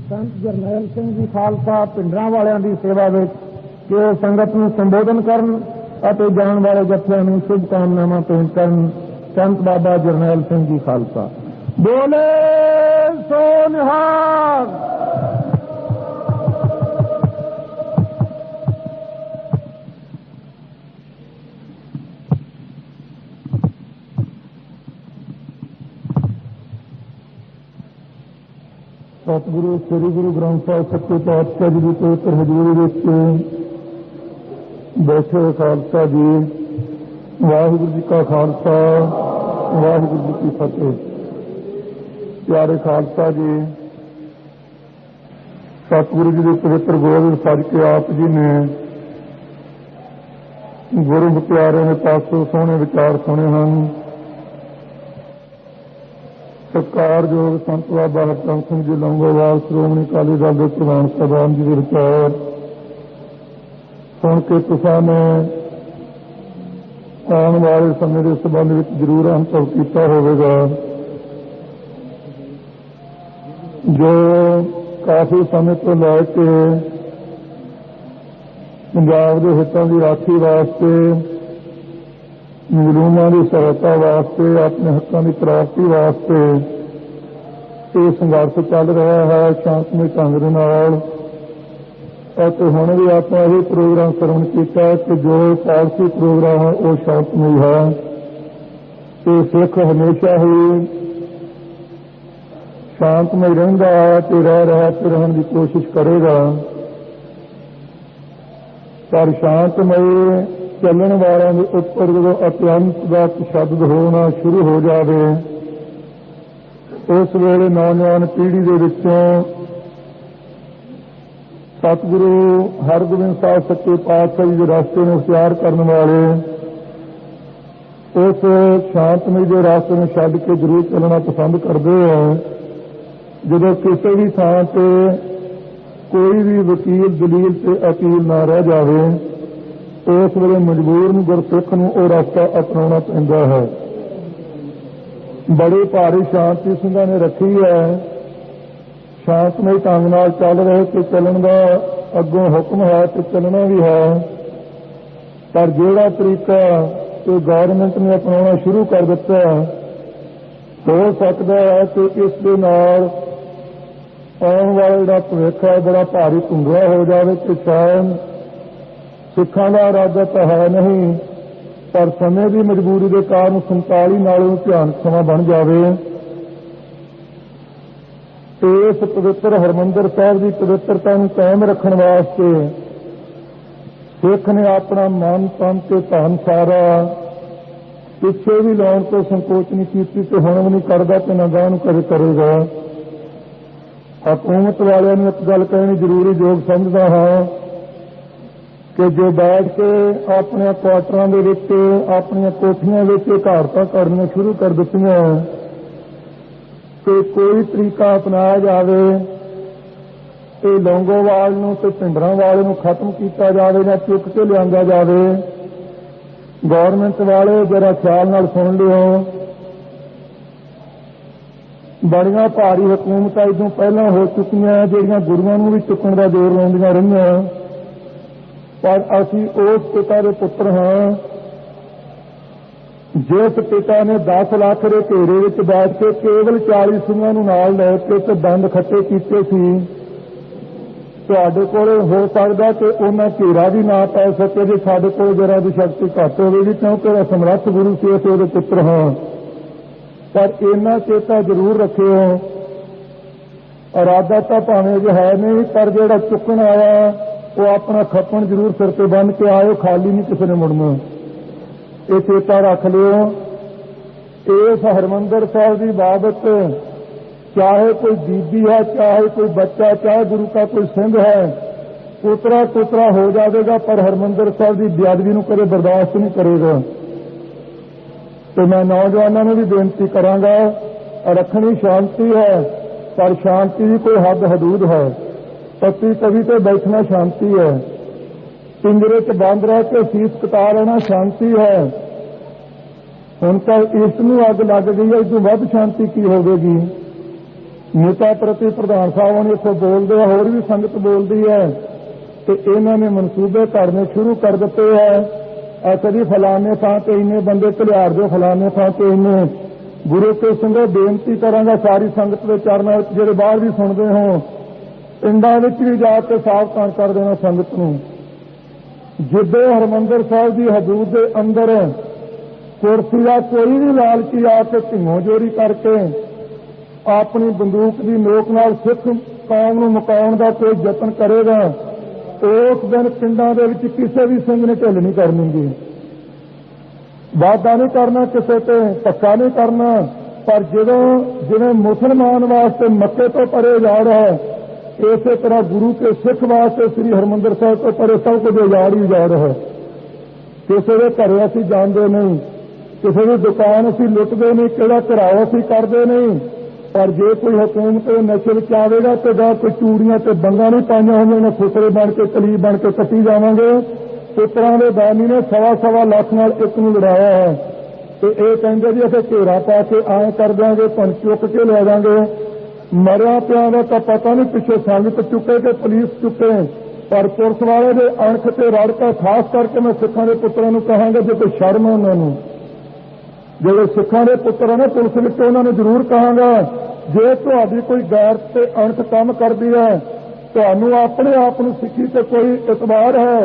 संत जरनैल सिंह जी खालसा पिंडरां वालियां दी सेवा विच कि वो संगत नूं संबोधन करन अते जाण वाले जत्थियां नूं शुभकामनावां भेंट करन। संत बाबा जरनैल सिंह जी खालसा। बोले सो निहाल। सतगुरु श्री गुरु ग्रंथ साहिब सच्चे पातशाह जी की पवित्र हजूरी विच बैठे खालसा जी, वाहिगुरू जी का खालसा वाहिगुरू जी की फतेह। प्यारे खालसा जी, सतगुरु जी के पवित्र गोद फज के आप जी ने गुरु प्यारे ने पासों सोहने विचार सुने हैं। सत्कारयोग संत बाबा हरचंद सिंह जी लौंगोवाल श्रोमणी अकाली दल के प्रधान साहबान जी के विचार सुन के तुसां ने आने वाले समय के संबंध में जरूर अनुभव किया होगा। जो काफी समय तो लैके पंजाब के हितों की राखी वास्ते, मजलूमां की सहायता वास्ते, अपने हकों की प्राप्ति वास्ते ये संघर्ष चल रहा है शांतमय ढंग दे नाल। हुण भी आप यही प्रोग्राम श्रवण किया कि जो पालसी प्रोग्राम है वो शांतमय है। तो सिख हमेशा ही शांतमय रहिंदा है तो रह रहा तो रहने की कोशिश करेगा, पर शांतमय चलने वालों के उपर जो अत्यंत का तशद्दुद होना शुरू हो जाए उस वेले नौजवान पीढ़ी के विचों सतगुरु हरगोबिंद साहब सच्चे पातशाह जी के रास्ते में इख्तियार करने वाले उस शांतमय के रास्ते में छड्ड के जरूर चलना पसंद करते हैं। जो किसी भी थां से कोई भी वकील दलील से अपील ना रह जाए उस वेले मजबूर गुरसिख नूं वो रास्ता अपनाना पैंदा है। बड़े भारी शांति सिंघां ने रखी है, शांतमय ढंग नाल चल रहे कि चलन का अगों हुक्म है तो चलना भी है, पर जिहड़ा तरीका तो गौरमेंट ने अपनाना शुरू कर दिता हो सकता है कि इस दे नाल आने वाला जिहड़ा भविख है बड़ा भारी धुंधला हो जाए कि शायद सिखां दा इरादा तो है नहीं, पर समय की मजबूरी के कारण 47 नालों ध्यान समा बन जाए। इस पवित्र हरमंदिर साहब की पवित्रता को कायम रखने वास्ते सिख ने अपना मन तन ते धन सारा पिछे भी लाने को संकोच नहीं की तो हुण भी नहीं करता तो ना गांह नूं करेगा। हुकूमत वालों ने एक गल कहनी जरूरी योग समझदा हाँ कि जो बैठ के अपने क्वार्टरां दे विच अपनी कोठियां विच घारतां करनियां शुरू कर दित्तियां कि कोई तरीका अपनाया जाए तो लौंगोवाल नूं ते पिंडरां वाले नूं खत्म किया जाए या चुक के लिया जाए। गौरमेंट वाले जरा ख्याल नाल सुन लियो, बड़ियां भारी हुकूमतां इदों पहलां हो चुकियां जिहड़ियां गुरुआं नूं भी चुकण दा जोर लाउंदियां रहियां, पर असी उस पिता के पुत्र हाँ जिस पिता ने 10 लाख के घेरे में बैठ के केवल 40 सिंघां नूं नाल लैके ते दंद खट्टे कीते सी। तुहाडे कोल हो सकदा कि उन्हां घेरा भी ना पै सके जे साडे कोल जरा दी शक्ति घट होवेगी, क्योंकि समर्थ गुरु से असीं उहदे पुत्र हाँ। पर इन्ना चेता जरूर रखियो, इरादा तो भावें जो है नहीं, पर जिहड़ा चुकण आया वो अपना खपन जरूर सिर पर बन के आयो, खाली नहीं किसी ने मुड़ना। ये चेता रख लियो। इस हरमंदिर साहब की बाबत चाहे कोई बीबी है, चाहे कोई बच्चा, चाहे गुरु का कोई सिंह है, पुतरा पुतरा हो जाएगा, पर हरमंदिर साहब की बेअदबी नूं कदे बर्दाश्त नहीं करेगा। तो मैं नौजवानों में भी बेनती करांगा, रखनी शांति है, पर शांति की कोई हद हदूद है। पत्ती कभी तो बैठना शांति है, पिंजरे च बंद रह के शीश कटा लेना शांति है। हुण तो इस नूं अग लग गई है, इस तों वध शांति की होगी। नेता प्रति प्रधान साहब ने इत्थों बोलते हैं, होर भी संगत बोलती है कि इन्होंने मनसूबे करने शुरू कर दिते है। कभी फलाने थां ते इन्ने बंदे घलियार दो, फलाने थां ते इन्ने। गुरु के संगो बेनती करांगा सारी संगत के चरणों में, जिहड़े बाहर भी सुनते हो, पिंडां विच भी जाके सावधान कर देना संगत नूं। जिद्दे हरमंदर साहिब की हदूद के अंदर कुर्सी का कोई भी लालची आके धिंगों जोरी करके अपनी बंदूक की नोक नाल सिख कौम नूं मुकाउण दा कोई यतन करेगा, उस दिन पिंडां दे विच किसी भी सिंह ने ढिल नहीं करनी। वादा नहीं करना, किसी ते धक्का नहीं करना। पर जदों जिवें मुसलमान वास्ते मक्के तो परे जा रहा है, इसे तरह गुरु के सिख वास्ते श्री हरमंदर साहिब तो परे सब कुछ उजाड़ ही जा रहा है। किसी के घरे असीं जांदे नहीं, किसी की दुकान असीं लुटदे नहीं, किहड़ा घिराओ असीं करदे नहीं। पर जे कोई हुकूमत नशे में आवेगा तो गा कोई चूड़ियां ते बंगा नहीं पाइया होंगे, फुसरे बन के कलीब बन के कट्टी जावांगे। पुत्रां दे दानी ने 1.25 लाख नाल एक नूं लड़ाया है, तो ये कहिंदे जी असीं घेरा पा के आए कर देंगे, तुहानूं चुक के ले जाएंगे। मरिया पिया का तो पता नहीं, पिछे संगत चुके कि पुलिस चुके, पर पुलिस वाले दे अणख ते रड़ का खास करके मैं सिखां दे पुत्रां नूं कहांगा, जे कोई शर्म है उन्होंने, जो सिखां दे पुत्र ने पुलिस विच उन्होंने जरूर कहांगा, जे तुहाडी कोई गैरत ते अणख काम करदी है, तुहानूं अपने आप नूं सिੱਖੀ ते कोई इतबार है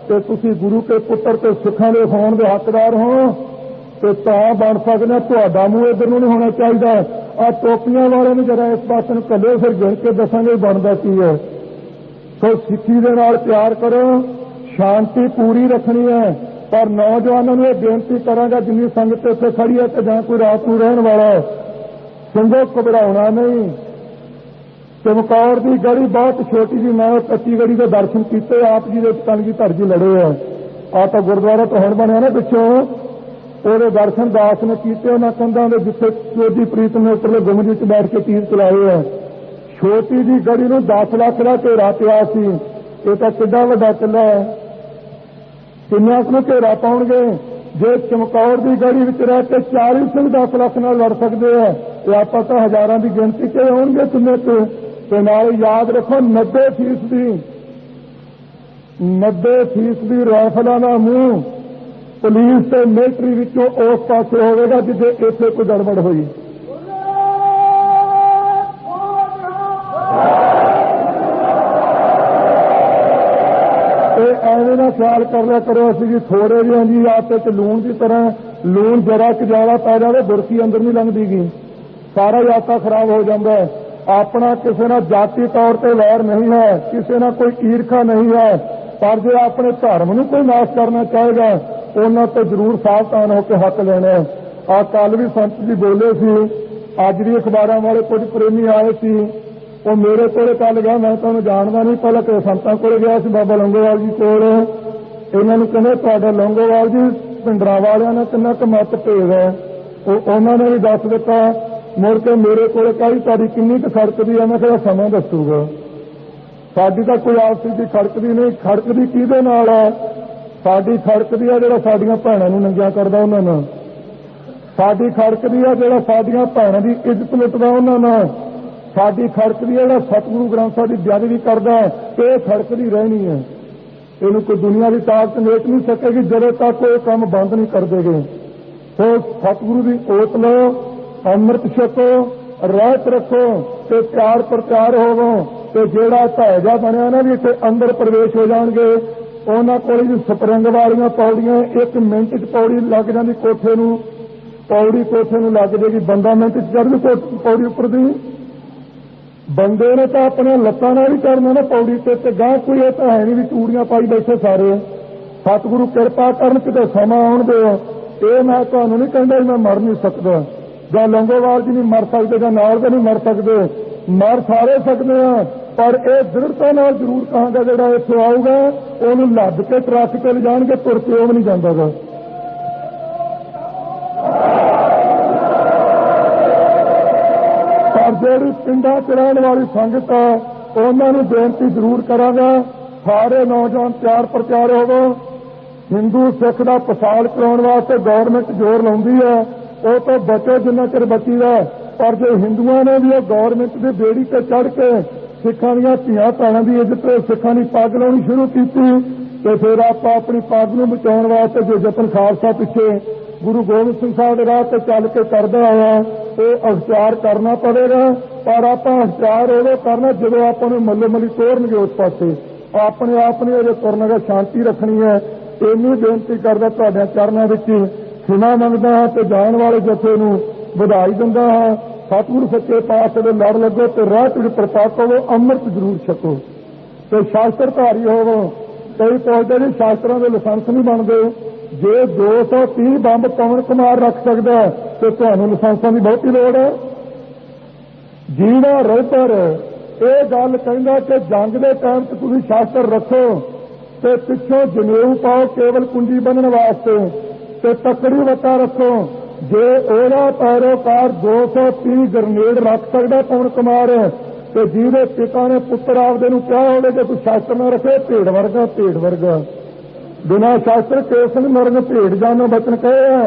तो तुसीं गुरु के पुत्र ते सिखां दे होण दे हकदार हो, तो तां बन सकदे। तुहाडा मूंह इधर नूं नहीं होना चाहिए। आ टोपियां वाले ने जरा इस पासे नूं कल्ले, फिर गिण के दसांगे बनदा की है। तो सिੱਖੀ दे नाल प्यार करो, शांति पूरी रखनी है। पर नौजवानों ने बेनती करांगा, जिन्नी संगत इत्थे खड़ी है, जां कोई रात नूं रहण वाला है, संगो घबराउणा नहीं। चमकौर की गढ़ी बहुत छोटी जी, मैं कच्ची गढ़ी के दर्शन किए, आप जी के कलगीधर जी लड़े है। आ तो गुरुद्वारा तो हुण बनिया ना पिछों, ਉਹਦੇ दर्शन दास ने किए। उन्होंने कंधां दे जिथे चोजी प्रीत ने उपरले गुंबद विच बैठ के तीर चलाए है। छोटी जी गढ़ी नूं 10 लाख का घेरा पिया सी। ये तो किड्डा वड्डा किला है, किन्ना कु घेरा पाउणगे। जे चमकौर की गढ़ी विच रह के 40 सिंह 10 लाख नाल लड़ सकते हैं, तो आप तो हजारां की गिनती से आउणगे किन्ने ते नाल याद रखो 90% राइफलों का मूँह पुलिस ते मिलिटरी विचों उस पासे होगा जिथे इत्थे कोई गड़बड़ हुई। एवं ना ख्याल कर लिया करो असी जी थोड़े जिहे जी आटे च लूण की तरह, लूण जरा क ज्यादा पै जाए बुरकी अंदर नहीं लंघदी गी, सारा ही आटा खराब हो जाता है। अपना किसी ना जाति तौर पर वैर नहीं है, किसी ना कोई ईर्खा नहीं है, पर जो अपने धर्म नूं कोई नाश करना चाहेगा उन्होंने तो जरूर सावधान होकर हक लेना है। आ कल भी संत जी बोले सी, अज भी अखबारों वाले कुछ प्रेमी आए सी, वो मेरे को कल गया, मैं तुहानूं जानदा नहीं, पहले तो संतां कोल गया सी बाबा लौंगोवाल जी कोल। इन्हां नूं कहंदे तुहाडा लौंगोवाल जी पिंडरां वालिआं ने किन्ना क मत भेद है, उन्होंने भी दस दिता। मुड़ के मेरे को कही तुहाडी किन्नी क खड़कदी है, मैं कहा समां दसूगा। साडी तां कोई आपसी दी खड़कदी नहीं, खड़कदी किहदे नाल है? साडी खड़कदी है जिहड़ा साडीआं भैणां नूं नंगिआ करदा उन्हां नाल, साडी खड़कदी है जिहड़ा साडीआं भैणां दी इज्जत लुੱਟदा उन्हां नाल, साडी खड़कदी है जिहड़ा सतगुरु ग्रंथ साहिब दी बेअदबी करदा। ये खड़कदी रहनी है, इहनूं कोई दुनिया की ताकत मेट नहीं सकेगी ਜਦੋਂ तक कोई काम बंद नहीं कर देगे। तो सतगुरु की ओत लो, अमृत छको, रहत रखो ते प्यार प्रचार होवो, ते जेड़ा ढाइजा बनिया ना भी इत्थे अंदर प्रवेश हो जाणगे। उन्हां कोल जी स्प्रिंग वालियां पौड़ियां, 1 मिनट च पौड़ी लग जांदी कोठे नूं, पौड़ी कोठे नूं लग जाएगी, बंदा मिनट च चढ़ जू पौड़ी उपर दी। बंदे ने तो अपने लत्तां नाल ही चढ़ना ना पौड़ी ते गांह कोई ये तो है नहीं भी चूड़ियां पाई बैठे सारे। सतगुरु किरपा करन किते समा आउण दिओ। ये मैं तुहानूं नहीं कहंदा मैं मर नहीं सकदा, जां लौंगोवाल जी नहीं मर सकते, जां नाल दे नहीं मर सकते, मर सारे सकते हैं। पर यह दृढ़ता नाल जरूर कहांगा जिहड़ा इत्थे आऊगा उहनूं लद के ट्रक ते ले जाणगे, तुर के ओह नहीं जांदा गा। पर जिहड़ी पिंडां च रहण वाली संगत है उन्हां नूं बेनती जरूर करांगा, सारे नौजवान तैयार प्रचार होवो। हिंदू सिख का पसाल कराउण वास्ते गौरमेंट जोर लाउंदी है, वो तो बचो जिन्ना चिर बची है। पर जो हिंदुओं ने भी गौरमेंट की बेड़ी ते चढ़ के सिखां ਦੀਆਂ ਧੀਆਂ ਭੈਣਾਂ ਦੀ ਇੱਜ਼ਤ सिखां ਦੀ पग लाउणी शुरू की तो फिर आप अपनी पग नूं बचाउण वास्ते जो जतन खालसा पिछे गुरु गोबिंद सिंह साहब के राह ते चल के करदा आया वो अख्तियार करना पड़ेगा। पर आप अख्तियार उदों करना जो आपां नूं मल्लो मल्ली तोड़नगे उस पासे अपने आप ने अजे तुरना गा शांति रखनी है। इन्नी बेनती करदा तुहाडे चरनां विच क्षमा मंगदा हां ते जाण वाले जथे नूं ਵਧਾਈ ਦਿੰਦਾ ਹਾਂ। सतगुरु सच्चे पातशाह दे लड़ लगो तो राह तुझ प्रताप होवो अमृत जरूर छको तो शास्त्रधारी होवो। कई पहुंचते जी शास्त्रों के लाइसेंस नहीं बनते जे 230 बंब पवन कुमार रख सकता है तो तुहानूं लाइसेंसां की बहुती लोड़ है। जीना रोहतर ये गल कहंदा कि जंग के टाइम ते तुसीं शास्त्र रखो तो पिछों जनेऊ पाओ केवल कुंजी बन्नण वास्ते ते तकड़ी वटा रखो। जे ओहदा पैरोकार 230 ग्रनेड रख सकता पवन कुमार तो जिहदे पिता ने पुत्र आपदे नूं कहा होवे कि तूं शास्त्र न रखे भेड़ वर्गा बिना शास्त्र केसन मरण भेड़ जानो बचन कहे है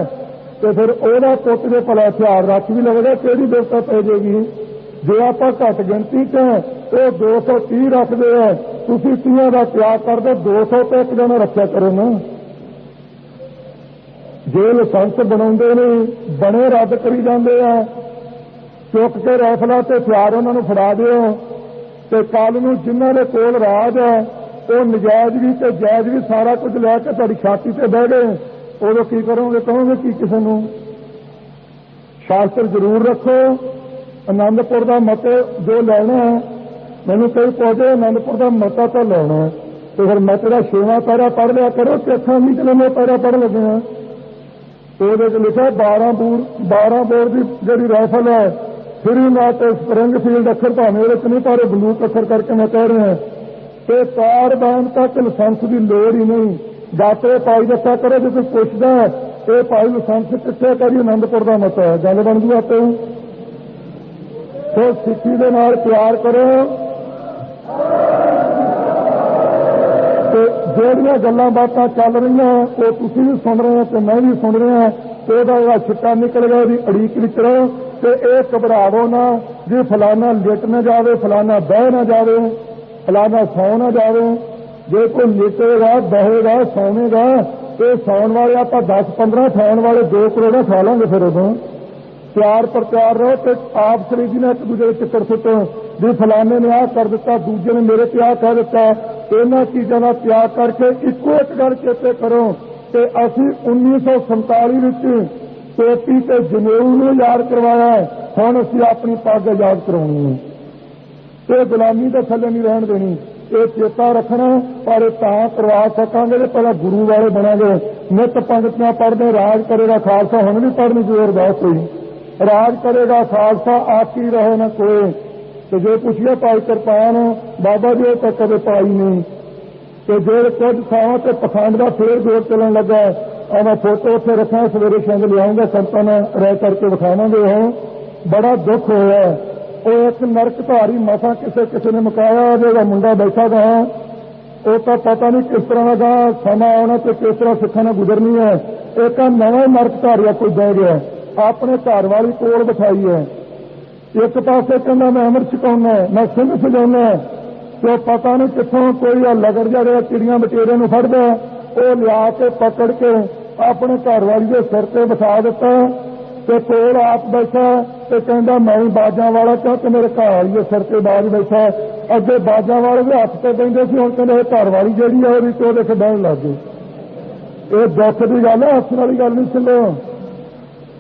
तो फिर ओहदा पुत जे भला हथियार रख भी लगेगा किहड़ी देवता पै जाएगी। जे आपां घट गिनती च वो 230 रखते हैं तुसीं 30 का त्याग कर दो 200 तो एक जना रखा करो ना। जे लाइसेंस बनाउंदे नहीं बने रद्द करी जाते हैं चुक के राइफलां ते हथियार उन्होंने फड़ा दिओ ते कल नूं जिन्हां दे कोल राज है वो नजायज भी ते जायज भी सारा कुछ लैके तुहाडी छाती ते बह गए उदों की करोगे कहोगे कि किसी नूं शास्त्र जरूर रखो। आनंदपुर का मत जो लेना है मैनूं कई पौधे आनंदपुर का मता तो लेना है तो फिर मत का 6वां पैरा पढ़ लिया करो कि 8वां नहीं किलोमीटर पैरा पढ़ लगे हैं तो लिखा 12 बोर की जी राइफल है फ्री नाट स्प्रिंगफील्ड अखर भावें नहीं पर बंदूक अखर करके मैं कह रहा तो तार बैन तक लाइसेंस की लोड़ ही नहीं। जाते भाई दसा करो जो कोई पुछदा ये भाई लाइसेंस कितने करी आनंदपुर का मत है गल बन गई आपे तो सिक्खी दे नाल प्यार करो। ਜਿਹੜੀਆਂ ਗੱਲਾਂ ਬਾਤਾਂ ਚੱਲ ਰਹੀਆਂ ਉਹ ਤੁਸੀਂ ਵੀ ਸੁਣ ਰਹੇ ਹੋ ਤੇ ਮੈਂ ਵੀ ਸੁਣ ਰਿਹਾ ਉਹਦਾ ਜਿਹੜਾ ਛਿੱਟਾ ਨਿਕਲ ਗਿਆ ਉਹਦੀ ਅੜੀਕ ਵਿੱਚ ਰਹੋ ਤੇ ਇਹ ਘਬਰਾਵੋ ਨਾ ਜੇ ਫਲਾਣਾ ਲਿਟ ਨਾ ਜਾਵੇ ਫਲਾਣਾ ਬਹਿ ਨਾ ਜਾਵੇ ਫਲਾਣਾ ਸੌ ਨਾ ਜਾਵੇ। ਜੇ ਕੋਈ ਲਿਟੇਗਾ ਬਹੇਗਾ ਸੌਵੇਗਾ ਤੇ ਸੌਣ ਵਾਲੇ ਆਪਾਂ 10-15 ਠਾਉਣ ਵਾਲੇ 2 ਕਰੋੜ ਖਾ ਲਾਂਗੇ ਫਿਰ ਉਦੋਂ प्यार प्रचार रहो तो आप शरीजी ने एक दूसरे चिक्कड़ सुटो भी फलाने ने आ कर दिता दूजे ने मेरे पे आ कह दिता इन्हां चीज़ों का त्याग करके इको एक गल चेते करो कि असी 1947 विच टोपी ते जनेऊ नूं याद करवाया हुण असी अपनी पग याद करवाउणी है ते गुलामी दे थल्ले नहीं रहण देनी ये चेता रखना पर तां करवा सकांगे जे पहला गुरु वाले बनांगे नित पंगतियां पढ़दे राज करेगा खालसा हुण भी पढ़नी कोई अरदास कोई राज करेगा खालसा आकी रहे न कोई तो जो पुछिए पाई कृपान बाबा जी तो कदे पाई नहीं तो जो कुछ थावां ते पखंड का फिर जोर चलन लगा और मैं फोटो उत्थे रखा सवेरे संग लियाऊंगा संतां ने रह करके विखावांगे हो बड़ा दुख होया वो एक नरकधारी मसा किसी ने मुकाया जो मुंडा बैठा गा वो तो पता नहीं किस तरह का समा आना तो किस तरह सिखां ने गुजरनी है एक नवा नरकधारी कोई बह गया अपने घर वाली कोल बिठाई है एक पासे कहना मैं अमृत छकाउना मैं सिंध सजाउना तो पता नहीं कितों कोई लगड़ जा चिड़ियां बटेरे नूं फड़दा वो लिया के पकड़ के अपने घर वाली के सिर ते बिठा दिता तो कोल आप बैठा तो कहता मैं ही बाजा वाला क्योंकि मेरे घर वाली के सिर ते बाज बैठा अगे बाजा वाले के हथ से बहिंदे सी हुण कहंदे घर वाली जिहड़ी है वो तो देख बहन लग गई। ये दुख की गल है हसन वाली गल नहीं सुनो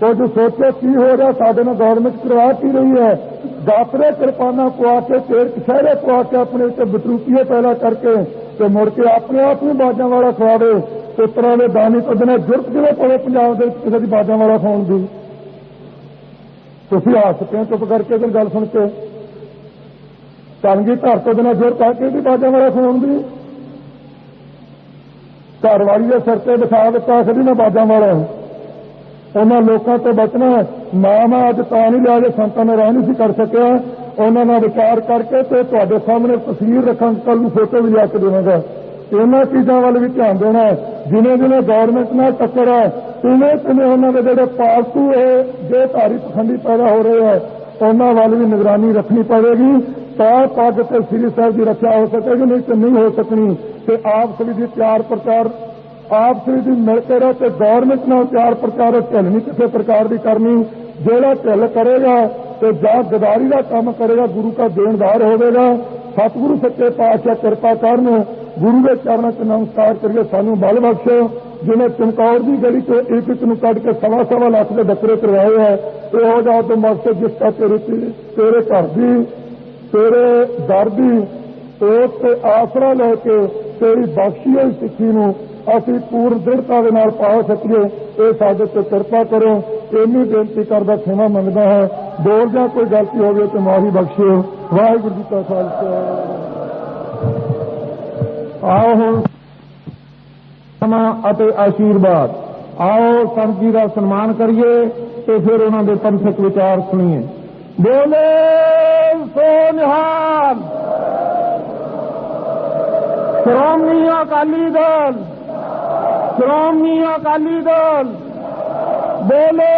कुछ सोचो की हो रहा साडे नाल गौरमेंट करवा की रही है दातरे कृपाना पवा के पेड़ कशहरे पवा के अपने उत्ते बटरूपीए पैदा करके तो मुड़ के अपने आप ही बाजा वाला खवावे पुत्रा के दानी तो बिना जुर्त किवें पवे पंजाब दे विच किसी दी बाजा वाला खाउण दी तुसीं हस के चुप करके फिर गल सुन के तंगी घर तो बिना जुर्त आके भी बाजा वाला खाउण दी घर वाली के सिर ते बिठा दिता कदी मैं बाजा वाला उन्होंने लोगों तो बचना ना मैं अज ता नहीं लिया जो संतां ने रह नहीं कर सकिया उन्होंने विचार करके तो तुहाडे सामने तस्वीर रखा कल फोटो भी लिया देवांगा इन्होंने चीज़ों वाल भी ध्यान देना जिन्हें जिन्हें गौरमेंट नाल टक्कर है तिवें तिवें उन्होंने जोड़े पालतू जेधारी पखंडी पैदा हो रहे हैं ਉਹਨਾਂ ਵੱਲ ਵੀ ਨਿਗਰਾਨੀ ਰੱਖਣੀ ਪਵੇਗੀ ਤਾਂ ਪੱਗ ਤੇ ਸ੍ਰੀ ਸਾਹਿਬ ਦੀ ਰੱਖਿਆ ਹੋ ਸਕੇਗੀ, ਨਹੀਂ ਤੇ ਨਹੀਂ ਹੋ ਸਕਣੀ। ਤੇ ਆਪਸ ਵਿੱਚ ਤਿਆਰ ਪ੍ਰਚਾਰ ਆਪਸ ਵਿੱਚ ਮਿਲ ਕੇ ਰਹੋ ਤੇ ਗੌਰਮੈਂਟ ਨਾਲ ਤਿਆਰ ਪ੍ਰਚਾਰ ਢਿੱਲ ਨਹੀਂ ਕਿਸੇ ਪ੍ਰਕਾਰ ਦੀ ਕਰਨੀ। ਜਿਹੜਾ ਢਿੱਲ ਕਰੇਗਾ ਤੇ ਜਾਂ ਗਦਾਰੀ ਦਾ ਕੰਮ ਕਰੇਗਾ ਗੁਰੂ ਦਾ ਦੇਣਦਾਰ ਹੋਵੇਗਾ। ਸਤਿਗੁਰੂ ਸੱਚੇ ਪਾਤਸ਼ਾਹ ਕਿਰਪਾ ਕਰਨ, ਗੁਰੂ ਦੇ ਚਰਨਾਂ 'ਚ ਨਮਸਕਾਰ ਕਰੀਏ, ਸਾਨੂੰ ਬਲ ਬਖਸ਼ੋ। ਜਿਵੇਂ ਚਮਕੌਰ ਦੀ ਗਲੀ ਤੋਂ ਇੱਕ ਨੂੰ ਕੱਢ ਕੇ 1.25 ਲੱਖ ਦੇ ਬੱਕਰੇ ਕਰਵਾਏ ਹੈ, ਇਹੋ ਜਿਹਾ ਤੋਂ ਮਕਸਦ ਜਿਸ ਦਾ ਤੇਰੇ ਘਰ ਦੀ ਤੇਰੇ ਦਰ ਦੀ ਉਸ ਤੇ ਆਸਰਾ ਲੈ ਕੇ ਤੇਰੀ ਬਖਸ਼ੀ ਹੋਈ ਸਿੱਖੀ ਨੂੰ ਅਸੀਂ ਪੂਰਨ ਦ੍ਰਿੜਤਾ ਦੇ ਨਾਲ ਪਾ ਸਕੀਏ, ਇਹ ਸਾਡੇ ਤੇ ਕਿਰਪਾ ਕਰੋ। ਇੰਨੀ ਬੇਨਤੀ ਕਰਦਾ ਖਿਮਾ ਮੰਗਦਾ ਹੈ। ਬੋਲ ਜਾਂ ਕੋਈ ਗਲਤੀ ਹੋਵੇ ਤੇ ਮਾਫੀ ਬਖਸ਼ਿਓ। ਵਾਹਿਗੁਰੂ ਜੀ ਕਾ ਖਾਲਸਾ। ਆਓ ਹੁਣ ਸਮਾਂ ਅਤੇ ਆਸ਼ੀਰਵਾਦ। ਆਓ ਸੰਤ ਜੀ ਦਾ ਸਨਮਾਨ ਕਰੀਏ ਤੇ ਫਿਰ ਉਹਨਾਂ ਦੇ ਪੰਥਕ ਵਿਚਾਰ ਸੁਣੀਏ। ਬੋਲੇ ਸੋ ਨਿਹਾਲ। ਸ਼੍ਰੋਮਣੀ ਅਕਾਲੀ ਦਲ, ਸ਼੍ਰੋਮਣੀ ਅਕਾਲੀ ਦਲ। ਬੋਲੇ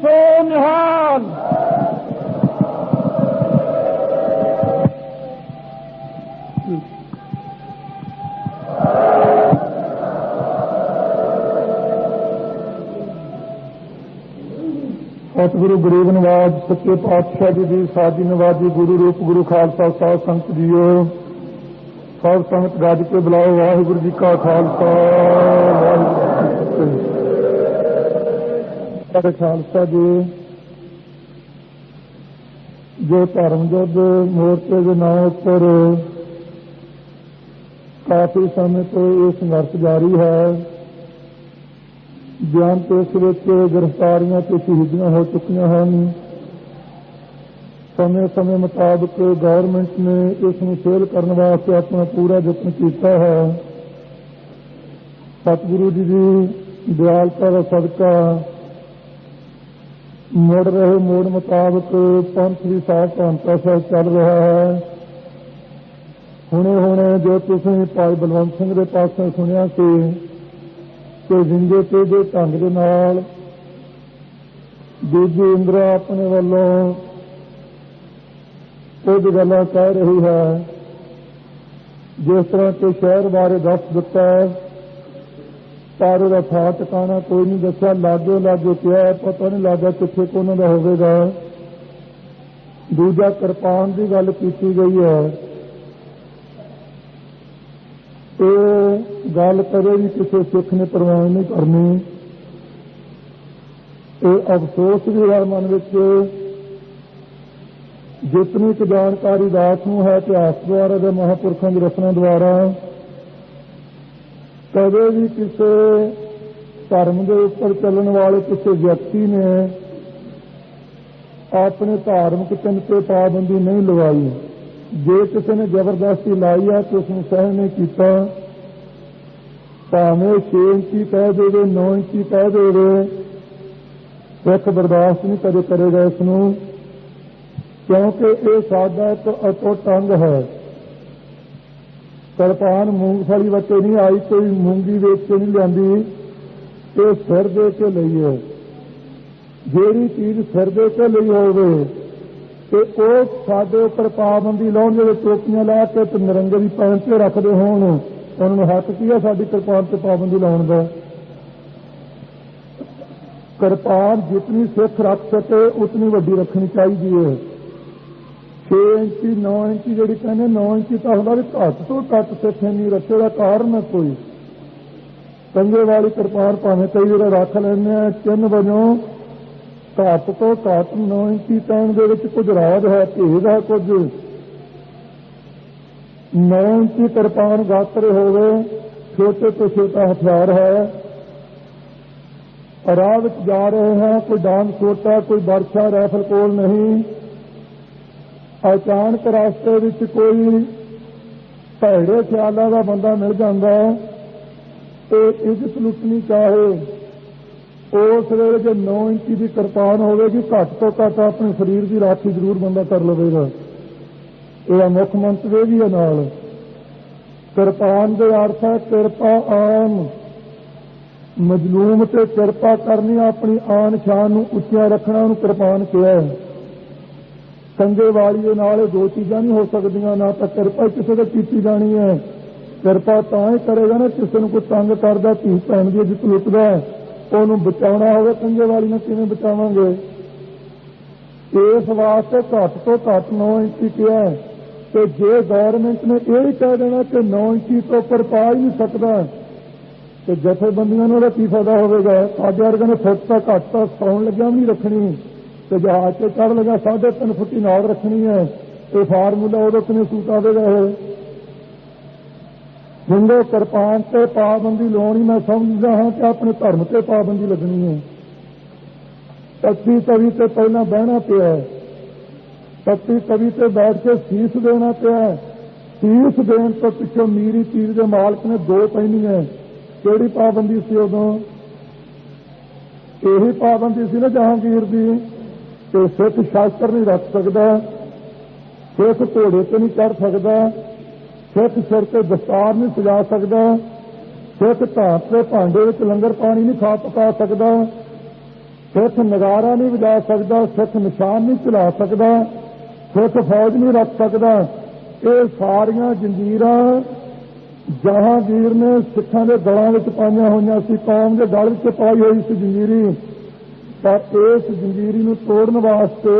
ਸੋ ਨਿਹਾਲ। ਸਤਿਗੁਰੂ ਗਰੀਬ ਨਵਾਜ ਸੱਚੇ ਪਾਤਸ਼ਾਹ ਜੀ ਦੀ ਸਾਜੀ ਨਵਾਜੀ ਗੁਰੂ ਰੂਪ ਗੁਰੂ ਖਾਲਸਾ ਸਾਹਿਬ ਸੰਤ ਜੀਓ, ਸਭ ਸੰਗਤ ਗੱਜ ਕੇ ਬੁਲਾਓ। ਵਾਹਿਗੁਰੂ ਜੀ ਕਾ ਖਾਲਸਾ, ਵਾਹਿਗੁਰੂ ਜੀ ਕੀ ਫਤਿਹ। ਖਾਲਸਾ ਜੀ ਜੋ ਧਰਮ ਯੁੱਧ ਮੋਰਚੇ ਦੇ ਨਾਂ ਉੱਪਰ ਕਾਫੀ ਸਮੇਂ ਤੋਂ ਇਹ ਸੰਘਰਸ਼ ਜਾਰੀ ਹੈ, ਬੇਅੰਤ ਇਸ ਵਿੱਚ ਗ੍ਰਿਫਤਾਰੀਆਂ ਤੇ ਸ਼ਹੀਦੀਆਂ ਹੋ ਚੁੱਕੀਆਂ ਹਨ। ਸਮੇਂ ਮੁਤਾਬਕ ਗੌਰਮੈਂਟ ਨੇ ਇਸ ਨੂੰ ਫੇਲ ਕਰਨ ਵਾਸਤੇ ਆਪਣਾ ਪੂਰਾ ਯਤਨ ਕੀਤਾ ਹੈ। ਸਤਿਗੁਰੂ ਜੀ ਦੀ ਦਿਆਲਤਾ ਦਾ ਸਦਕਾ ਮੁੜ ਰਹੇ ਮੋੜ ਮੁਤਾਬਕ ਪੰਥ ਦੀ ਸਾਖ ਧਾਨਤਾ ਸਾਹਿਬ ਚੱਲ ਰਿਹਾ ਹੈ। ਹੁਣੇ ਜੋ ਤੁਸੀਂ ਭਾਈ ਬਲਵੰਤ ਸਿੰਘ ਦੇ ਪਾਸੋਂ ਸੁਣਿਆ ਸੀ ਕਿ ਜਿੰਦੇ ਤੇ ਦੇ ਢੰਗ ਦੇ ਨਾਲ ਦੂਜੀ ਇੰਦਰਾ ਆਪਣੇ ਵੱਲੋਂ ਕੁਝ ਗੱਲਾਂ ਕਹਿ ਰਹੀ ਹੈ, ਜਿਸ ਤਰ੍ਹਾਂ ਕਿ ਸ਼ਹਿਰ ਬਾਰੇ ਦੱਸ ਦਿੱਤਾ ਪਰ ਉਹਦਾ ਥਾਂ ਟਿਕਾਣਾ ਕੋਈ ਨਹੀਂ ਦੱਸਿਆ। ਲਾਗੇ ਕਿਹਾ, ਪਤਾ ਨਹੀਂ ਲੱਗਾ ਕਿੱਥੇ ਕੋ ਉਹਨਾਂ ਦਾ ਹੋਵੇਗਾ। ਦੂਜਾ ਕਿਰਪਾਨ ਦੀ ਗੱਲ ਕੀਤੀ ਗਈ ਹੈ। ਇਹ ਗੱਲ ਕਦੇ ਵੀ ਕਿਸੇ ਸਿੱਖ ਨੇ ਪ੍ਰਵਾਨ ਨਹੀਂ ਕਰਨੀ। ਇਹ ਅਫਸੋਸ ਵੀ ਹੈ ਮਨ ਵਿੱਚ, ਜਿਤਨੀ ਕੁ ਜਾਣਕਾਰੀ ਦਾਸ ਨੂੰ ਹੈ ਇਤਿਹਾਸ ਦੁਆਰਾ ਜਾਂ ਮਹਾਂਪੁਰਖਾਂ ਦੀ ਰਚਨਾ ਦੁਆਰਾ, ਕਦੇ ਵੀ ਕਿਸੇ ਧਰਮ ਦੇ ਉੱਪਰ ਚੱਲਣ ਵਾਲੇ ਕਿਸੇ ਵਿਅਕਤੀ ਨੇ ਆਪਣੇ ਧਾਰਮਿਕ ਚਿੰਨ੍ਹ ਤੇ ਪਾਬੰਦੀ ਨਹੀਂ ਲਗਾਈ। ਜੇ ਕਿਸੇ ਨੇ ਜ਼ਬਰਦਸਤੀ ਲਾਈ ਹੈ ਤਾਂ ਉਸ ਨੂੰ ਸਹਿਣ ਨਹੀਂ ਕੀਤਾ। ਭਾਵੇਂ 6 ਇੰਚੀ ਕਹਿ ਦੇਵੇ, 9 ਇੰਚੀ ਕਹਿ ਦੇਵੇ, ਸਿੱਖ ਬਰਦਾਸ਼ਤ ਨਹੀਂ ਕਦੇ ਕਰੇਗਾ ਇਸ ਨੂੰ, ਕਿਉਂਕਿ ਇਹ ਸਾਡਾ ਇੱਕ ਅਟੁੱਟ ਅੰਗ ਹੈ। ਕਿਰਪਾਨ ਮੂੰਗਫਲੀ ਵਟੇ ਨਹੀਂ ਆਈ, ਕੋਈ ਮੂੰਗੀ ਵੇਚ ਕੇ ਨਹੀਂ ਲਿਆਂਦੀ, ਇਹ ਸਿਰ ਦੇ ਕੇ ਲਈ ਹੈ। ਜਿਹੜੀ ਚੀਜ਼ ਸਿਰ ਦੇ ਕੇ ਲਈ ਹੋਵੇ ਤੇ ਉਹ ਸਾਡੇ ਉੱਪਰ ਪਾਬੰਦੀ ਲਾਉਣ, ਜਿਹੜੇ ਟੋਪੀਆਂ ਲਾ ਕੇ ਤੇ ਨਿਰੰਗੇ ਦੀ ਪੈਣ ਤੇ ਰੱਖਦੇ ਹੋਣ, ਉਹਨਾਂ ਨੂੰ ਹੱਕ ਕੀ ਹੈ ਸਾਡੀ ਕਿਰਪਾਨ ਤੇ ਪਾਬੰਦੀ ਲਾਉਣ ਦਾ? ਕਿਰਪਾਨ ਜਿਤਨੀ ਸਿੱਖ ਰੱਖ ਸਕੇ ਉਤਨੀ ਵੱਡੀ ਰੱਖਣੀ ਚਾਹੀਦੀ ਹੈ। 6 ਇੰਚੀ 9 ਇੰਚੀ ਜਿਹੜੀ ਕਹਿੰਦੇ 9 ਇੰਚੀ ਤਾਂ ਹੁੰਦਾ ਵੀ ਘੱਟ ਤੋਂ ਘੱਟ ਸਿੱਖ ਨਹੀਂ ਰੱਖੇ ਦਾ ਕਾਰਨ ਹੈ ਕੋਈ। ਕੰਗੇ ਵਾਲੀ ਕਿਰਪਾਨ ਭਾਵੇਂ ਕਈ ਵਾਰ ਰੱਖ ਲੈਂਦੇ ਆ ਚਿੰਨ੍ਹ ਵਜੋਂ, ਘੱਟ ਤੋਂ ਘੱਟ 9 ਇੰਚੀ ਪੈਣ ਦੇ ਵਿੱਚ ਕੁਝ ਰਾਜ ਹੈ, ਭੇਦ ਹੈ ਕੁਝ। 9 ਇੰਚੀ ਕਿਰਪਾਨ ਗਾਤਰੇ ਹੋਵੇ, ਛੋਟੇ ਤੋਂ ਛੋਟਾ ਹਥਿਆਰ ਹੈ। ਰਾਹ ਵਿੱਚ ਜਾ ਰਹੇ ਹਾਂ, ਕੋਈ ਡਾਂਗ ਛੋਟਾ, ਕੋਈ ਬਰਛਾ ਰਾਈਫਲ ਕੋਲ ਨਹੀਂ। ਅਚਾਨਕ ਰਸਤੇ ਵਿੱਚ ਕੋਈ ਭੈੜੇ ਖਿਆਲਾਂ ਦਾ ਬੰਦਾ ਮਿਲ ਜਾਂਦਾ ਤੇ ਇੱਜ਼ਤ ਲੁੱਟਣੀ ਚਾਹੇ, ਉਸ ਵੇਲੇ ਜੇ 9 ਇੰਚੀ ਦੀ ਕਿਰਪਾਨ ਹੋਵੇਗੀ, ਘੱਟ ਤੋਂ ਘੱਟ ਆਪਣੇ ਸਰੀਰ ਦੀ ਰਾਖੀ ਜ਼ਰੂਰ ਬੰਦਾ ਕਰ ਲਵੇਗਾ। ਇਹ ਮੁੱਖ ਮੰਤਰੀ ਵੀ ਹੈ ਨਾਲ। ਕਿਰਪਾਨ ਦੇ ਅਰਥ ਹੈ ਕਿਰਪਾ ਆਨ, ਮਜ਼ਲੂਮ ਤੇ ਕਿਰਪਾ ਕਰਨੀ, ਆਪਣੀ ਆਨ ਸ਼ਾਨ ਨੂੰ ਉੱਚਾ ਰੱਖਣਾ, ਉਹਨੂੰ ਕਿਰਪਾਨ ਕਿਹਾ ਹੈ। संगे वाली नाल दो चीज़ां नहीं हो सकदियां, ना तो किरपा किसी से की जानी है। किरपा तां ही करेगा ना किसी को तंग करदा, धी भैन की जित लुटदा, उन्होंने बचाना होवे, संगे वाली ने किवें बचावांगे। इस वास्ते घट तो घट 9 इंची किया है। तो जे गौरमेंट ने यह कह देना कि 9 इंची तो उपर पा ही नहीं सकता, तो जथेबंदियों ने की फायदा होगा। साढ़े वर्ग ने फुट तक घट तक सौन लग्या भी नहीं रखनी, तो जहाज से चढ़ लगा 3.5 फुट ही नाल रखनी है। ये फार्मूला उदो किवें सूट आवेगा। जिंदे किरपान से पाबंदी लाउणी, मैं समझदा हाँ कि अपने धर्म से पाबंदी लगनी है। तत्ती तवी से पहला बहना पिया है, तत्ती तवी से बैठ के शीश देना पिया है। शीश देन तो पिछों मीरी पीर के मालक ने 2 पहनी है। किहड़ी पाबंदी सी उदों? यही पाबंदी सी ना जहांगीर की कि सिख शास्त्र नहीं रख सकता, सिख घोड़े से नहीं चढ़ सकता, सिख सिर से दस्तार नहीं सजा सकता, सिख धात के भांडे में लंगर पानी नहीं खा पका सकता, सिख नगारा नहीं बजा सकता, सिख निशान नहीं चला सकता, सिख फौज नहीं रख सकता। ये सारियां जंजीरां जहांगीर ने सिखां के गलों में पाईयां होईयां सी, कौम के गल में पाई हुई सी जंजीरी। पर इस जंजीरी नूं तोड़न वास्ते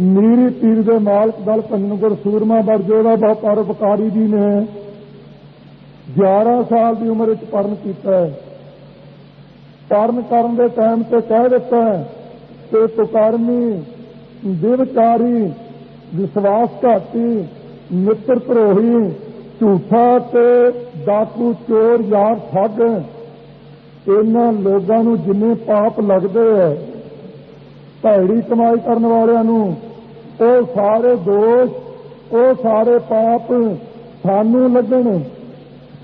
मीरी पीर के मालक दल भंजनगुर सूरमा बरजोड़ा परोपकारी जी ने 11 साल की उम्र में परण किया है। परण करन दे टाइम से कह दिता है कि कुकर्मी, व्यभिचारी, विश्वासघाती, मित्र धरोही, झूठा ते डाकू, चोर, यार, ठग, इन्हां लोगां नूं जिन्ने पाप लगदे है, भैड़ी कमाई करने वालियां नूं, वो सारे दोष, वो सारे पाप सानू लगन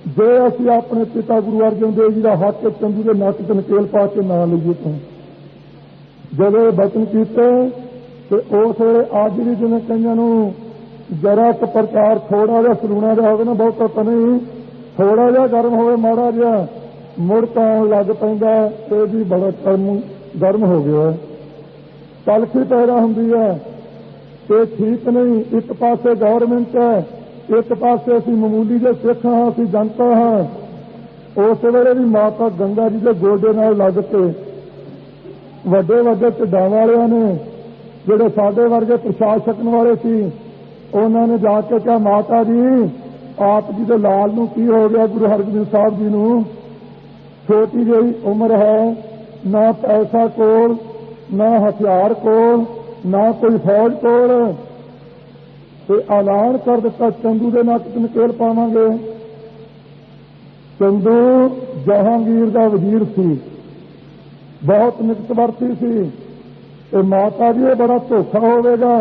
जे असीं अपने पिता गुरु अर्जन देव जी का हक चंदू के नक च नकेल पा के ना लईए। तो जब ये बचन किए तो उस वे अज भी जिवें कईयां नूं जरा क प्रचार थोड़ा जिहा सलूना जिहा होवे ना, बहुता तो नहीं, थोड़ा जिहा गर्म होवे, माड़ा जिहा मुड़ आउण लग पैंदा, ये भी बड़ा गर्म हो गया। तलखी पैदा हुंदी है, ये ठीक नहीं। एक पासे गौरमेंट है, एक पासे असीं मामूली जे सिख हाँ, असीं जनता हाँ। उस वेले भी माता गंगा जी के गोडे नाल लग के वड्डे वड्डे ढिड्डां वालियां ने, जिहड़े साडे वर्गे प्रशासन वाले सी, उन्होंने जाके कहा माता जी आप जी के लाल नूं की हो गया, गुरु हरगोबिंद साहब जी नूं छोटी जी उम्र है, ना पैसा कोल, ना हथियार कोल, ना कोई फौज कोल, तो ऐलान कर दिता चंदू के नक च नकेल पावांगे। चंदू जहांगीर का वजीर सी, बहुत निकटवर्ती सी। ते माता जी ये बड़ा धोखा होगा।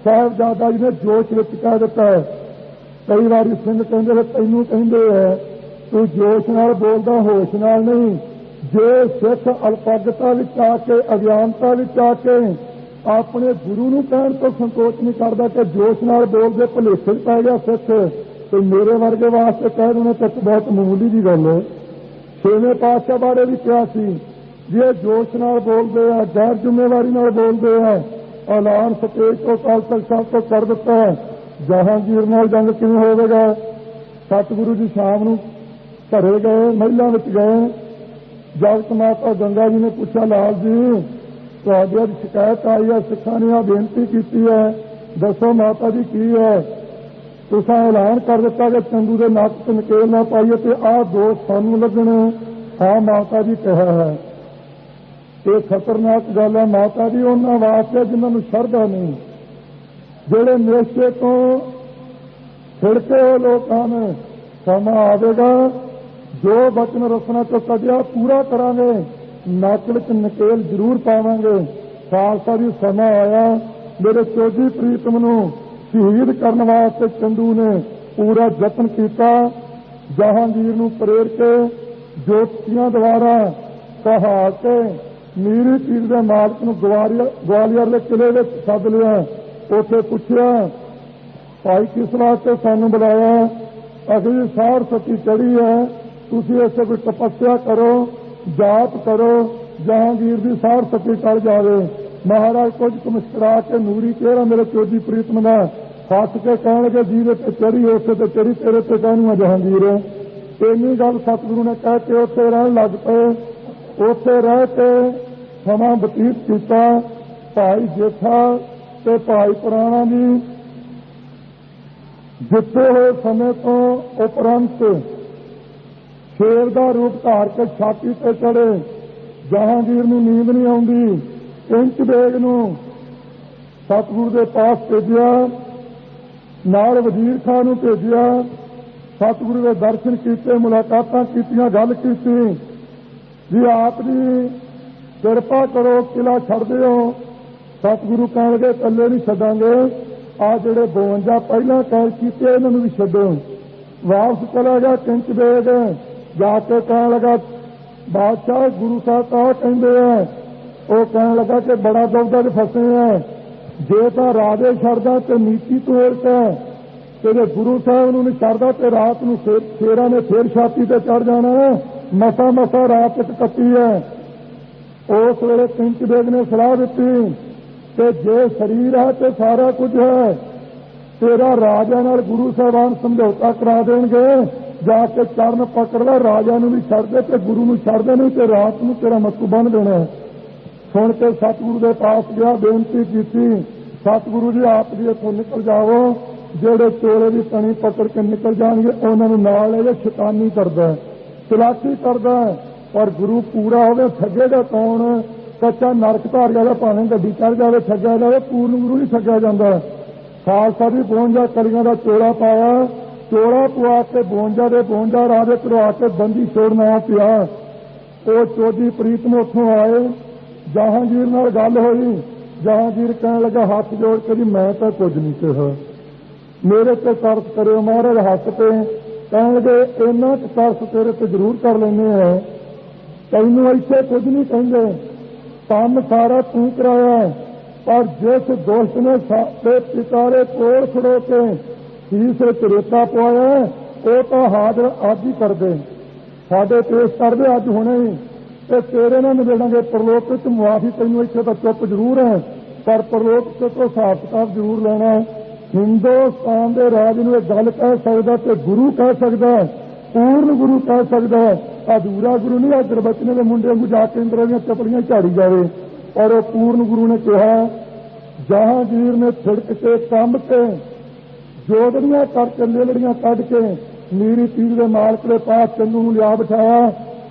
साहिबजादा जी ने जोश विच कह दिता है, कई बारी सिंह कहते तैनूं कहंदे है तू जोश नाल बोलदा, होश नाल नहीं। जे सिख अल्पगता विच आके, अज्ञानता विच आके अपने गुरु नूं कहण तो संकोच नहीं करदा कि जोश नाल बोलदे भुलेखे पै गया सिख, तो मेरे वर्गे वास्ते कह देना तो बहुत मामूली जी गल है। 6वें पातशाह बारे भी कहा सी, जे जोश नाल बोलदे आ, गैर जिम्मेवारी नाल बोलदे आ, ऐलान स्टेज तो अकाल तख्त साहब तो कर दिता है। जहांगीर नाल जंग किवें होवेगा? सतगुरु जी शाम नूं घरे गए, महिला विच गए, जगत माता गंगा जी ने पूछा लाल जी तुहाडी अज शिकायत आई है, सिखां ने आ बेनती की है, दसो माता जी की है? तुसां ऐलान कर दिता कि चंदू के नक च नकेल ना पाइए तो आ दोष सानू लगने। हाँ माता जी कहा है, ये खतरनाक गल है माता जी उन्हां वास्ते जिन्हां शरधा नहीं, जिहड़े नशे तो छिड़के हुए लोग हैं। समा आवेगा जो बचन रसना तो कदिया पूरा करांगे, नक विच नकेल जरूर पावांगे। खालसा जी समा आया, मेरे चौधरी प्रीतम नूं शहीद करने वास्ते चंदू ने पूरा यत्न किया। जहांगीर नूं प्रेर के ज्योतिषियां द्वारा कहा के मीरी पीर के मालक नूं ग्वालियर के किले में सद लिया। उसे पूछया भाई किस वास्ते सानू बुलाया? अगली सार सती चढ़ी है, तुसीं इसे कोई तपस्या करो, जाप करो, जहांगीर की सार सती टल जाए। महाराज कुछ मुस्कुरा के नूरी चेहरा मेरे चोजी प्रीतम का हस के कह लगे जीवे ते चढ़ी उसे तो चढ़ी तेरे ते कहूँ जहांगीर। इन्नी गल सतगुरु ने कह के उत्थे रहन लग पे। उत्थे रह के समा बतीत किया। भाई जेठा ते भाई पुराणा जी जिते हुए समय तो उपरंत शेर का रूप धार के छाती ते चढ़े। जहांगीर नूं नींद नहीं आउंदी। इंच बेग नूं सतगुरु के पास भेजिया, नाल वजीर खान नूं भेजिया। सतगुरु के दर्शन किए, मुलाकातां कीतियां, गल की जी आप जी किरपा करो किला छड़ दिओ। सतगुरु कह लगे कल्ले नहीं छड्डांगे, आ जिहड़े 52 पहला कैद कीते इन्हां नूं भी छड्डो। वापस चला गया किंच बेग, जाके कह लगा बादशाह गुरु साहब कहा कहते हैं। वो कह लगा कि बड़ा दुविधा च फसे हैं, जे तो राजे छड़दा तो नीति तोड़ के तेरे गुरु साहब नूं नहीं छड़दा तो रात नूं शेरां ने फिर छाती ते चढ़ जाना है। मसा मसा रात तक कटी है। उस वेले किंच बेग ने सलाह दी कि जे शरीर है तो सारा कुछ है, तेरा राजा नाल गुरु साहबान समझौता करा देंगे, जाके चरण पकड़ ला, राजा नूं भी छड़ दे ते गुरु नूं छड़ दे, नहीं तो रात नूं तेरा मत्तू बन देना है। सुन के सतगुरु के पास गया, बेनती की सतगुरु जी आप जी इथों निकल जाओ, जेड़े चोले की तनी पकड़ के निकल जाएंगे उन्होंने नाल ले शैतानी करदा है, चलाकी करदा है। पर गुरु पूरा होवे ठगेगा कौन? कच्चा नरक धारिया का भावें गड्डी चढ़ जाए ठग्या जाए, पूर्ण गुरु नहीं ठग्या जाता। खालसा भी 52 कलियां का चोला पाया, चोला पवा के 52 के 52 राजे करवा के बंदी छोड़ना पिया। वो चौधरी प्रीतम उतों आए, जहांगीर नाल गल हुई। जहांगीर कह लगा हाथ जोड़ के जी मैं तो कुछ नहीं कहा, मेरे ते तरस करो। महाराज हस पे कह लगे इन्ना तरस तेरे ते जरूर कर लेने हैं, तैनूं इत्थे कुछ नहीं कहेंगे, काम सारा तू कराया। पर जिस दोस्त ने साडे पितारे कोल खड़ो के शीश विच रेता पवाया वो तो हाजिर अज ही कर दे, साडे पेश कर दे अज हुणे ही, ते तेरे नाल निबेड़ांगे। परलोक विच मुआफी तैनूं इत्थे तो चुप जरूर है, पर परलोक तो हिसाब किताब जरूर लेना है। हिंदुस्तान के राज नूं इह गल कह सकदा ते गुरु कह सकदा, पूर्ण गुरु कह सकदा, अधूरा गुरु नहीं। आ गुरबचने के मुंडे को जाके इंद्र दी चपलियां झाड़ी जाए। और वो पूर्ण गुरु ने कहा, जहांगीर ने छिड़क के कंब के जोड़ियां करके लेलड़ियां कढ़ के मीरी पीर के मालक के पास चन्नू नूं लिया बिठाया।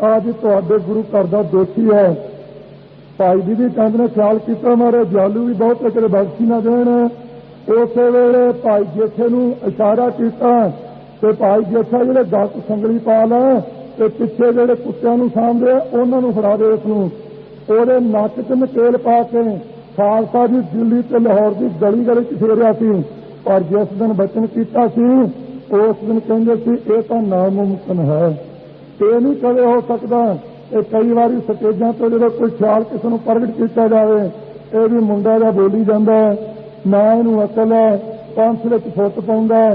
आज तुहाडे गुरु घर दा दोषी है। भाई दीदी चंद ने ख्याल किया मारे दयालु भी बहुत है, बख्शी ना देण। उस वेले भाई जेठे नूं इशारा किया ते भाई जेठा जिहड़े गल संगली पा लै ते पिछे जिहड़े कुत्तियां नूं सामभदे उहनां नूं फड़ा दे। उसनूं ਉਹਦੇ नक च नकेल पा के खालसा जी दिल्ली ते लाहौर की गली गली च फेरिया सी। पर जिस दिन बचन किया सी उस दिन कहंदे सी ये तो नामुमकिन है, ये नहीं कदे हो सकता। ये कई बार स्टेजां तो जो कोई ख्याल किसी को प्रगट किया जाए ये भी मुंडा जा बोली जाता है, ना इनू अकल है, पंथ विच फुट पाउंदा है,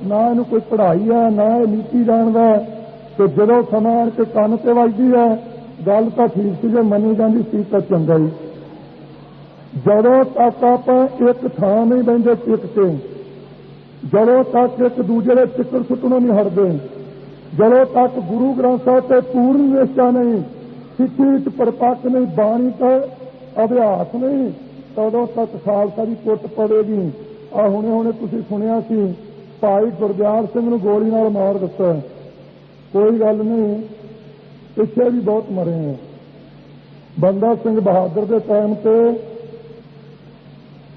ना इनू कोई पढ़ाई है, ना ये नीति जानदा। तो जो समा के कन ते वजदी है गल तो ठीक सी, जो मनी जाती सी तो चंगा ही। जदों तक आप एक थां नहीं बहिंदे टिक के, जदों तक एक दूजे के चिक्कर सुटनों नहीं हटते, जदों तक गुरु ग्रंथ साहिब से पूर्ण निष्ठा नहीं, सिक्खी परपक्ष नहीं, बाणी का अभ्यास नहीं, तदों तक खालसा की कुट पड़ेगी। आ हुणे हुणे तुसीं सुनिया सी भाई गुरदियाल सिंह नूं गोली नाल मार दिता। कोई गल नहीं, पिछे भी बहुत मरे हैं। बंदा सिंह बहादुर के टाइम से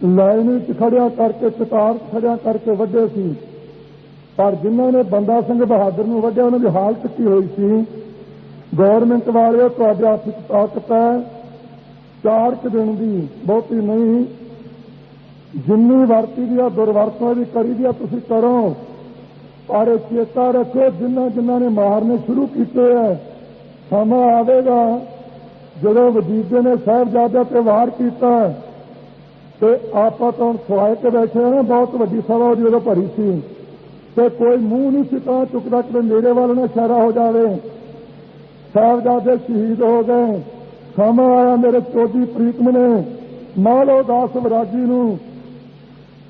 लाइन खड़िया करके कतार खड़िया करके वड्डे सी, पर जिन्हों ने बंदा सिंह बहादुर नूं वड्डिया उन्होंने हालत की हुई सी। गौरमेंट वाले तुहाडे हत्थ च ताकत है 4 दिन की, बहुती नहीं, जिन्नी वरती दी दुरवरतों भी करी दी तुसीं करो। पर चेता रखो जिन्हां जिन्हां ने मारने शुरू किए है, समा आवेगा जो वजीदे ने साहिबजादे ते वार किया तो आप तो खुआए के बैठे हैं ना, बहुत वड्डी सभा जो भरी सी, तो कोई मुंह नहीं सी कहा चुकता कि मेरे वाल ना इशारा हो जाए। साहिबजादे शहीद हो गए, ਸਮਾਂ ਆਇਆ ਮੇਰੇ ਚੋਜੀ ਪ੍ਰੀਤਮ ਨੇ ਮਾਲੋ ਦਾਸ ਵਰਾਜੀ ਨੂੰ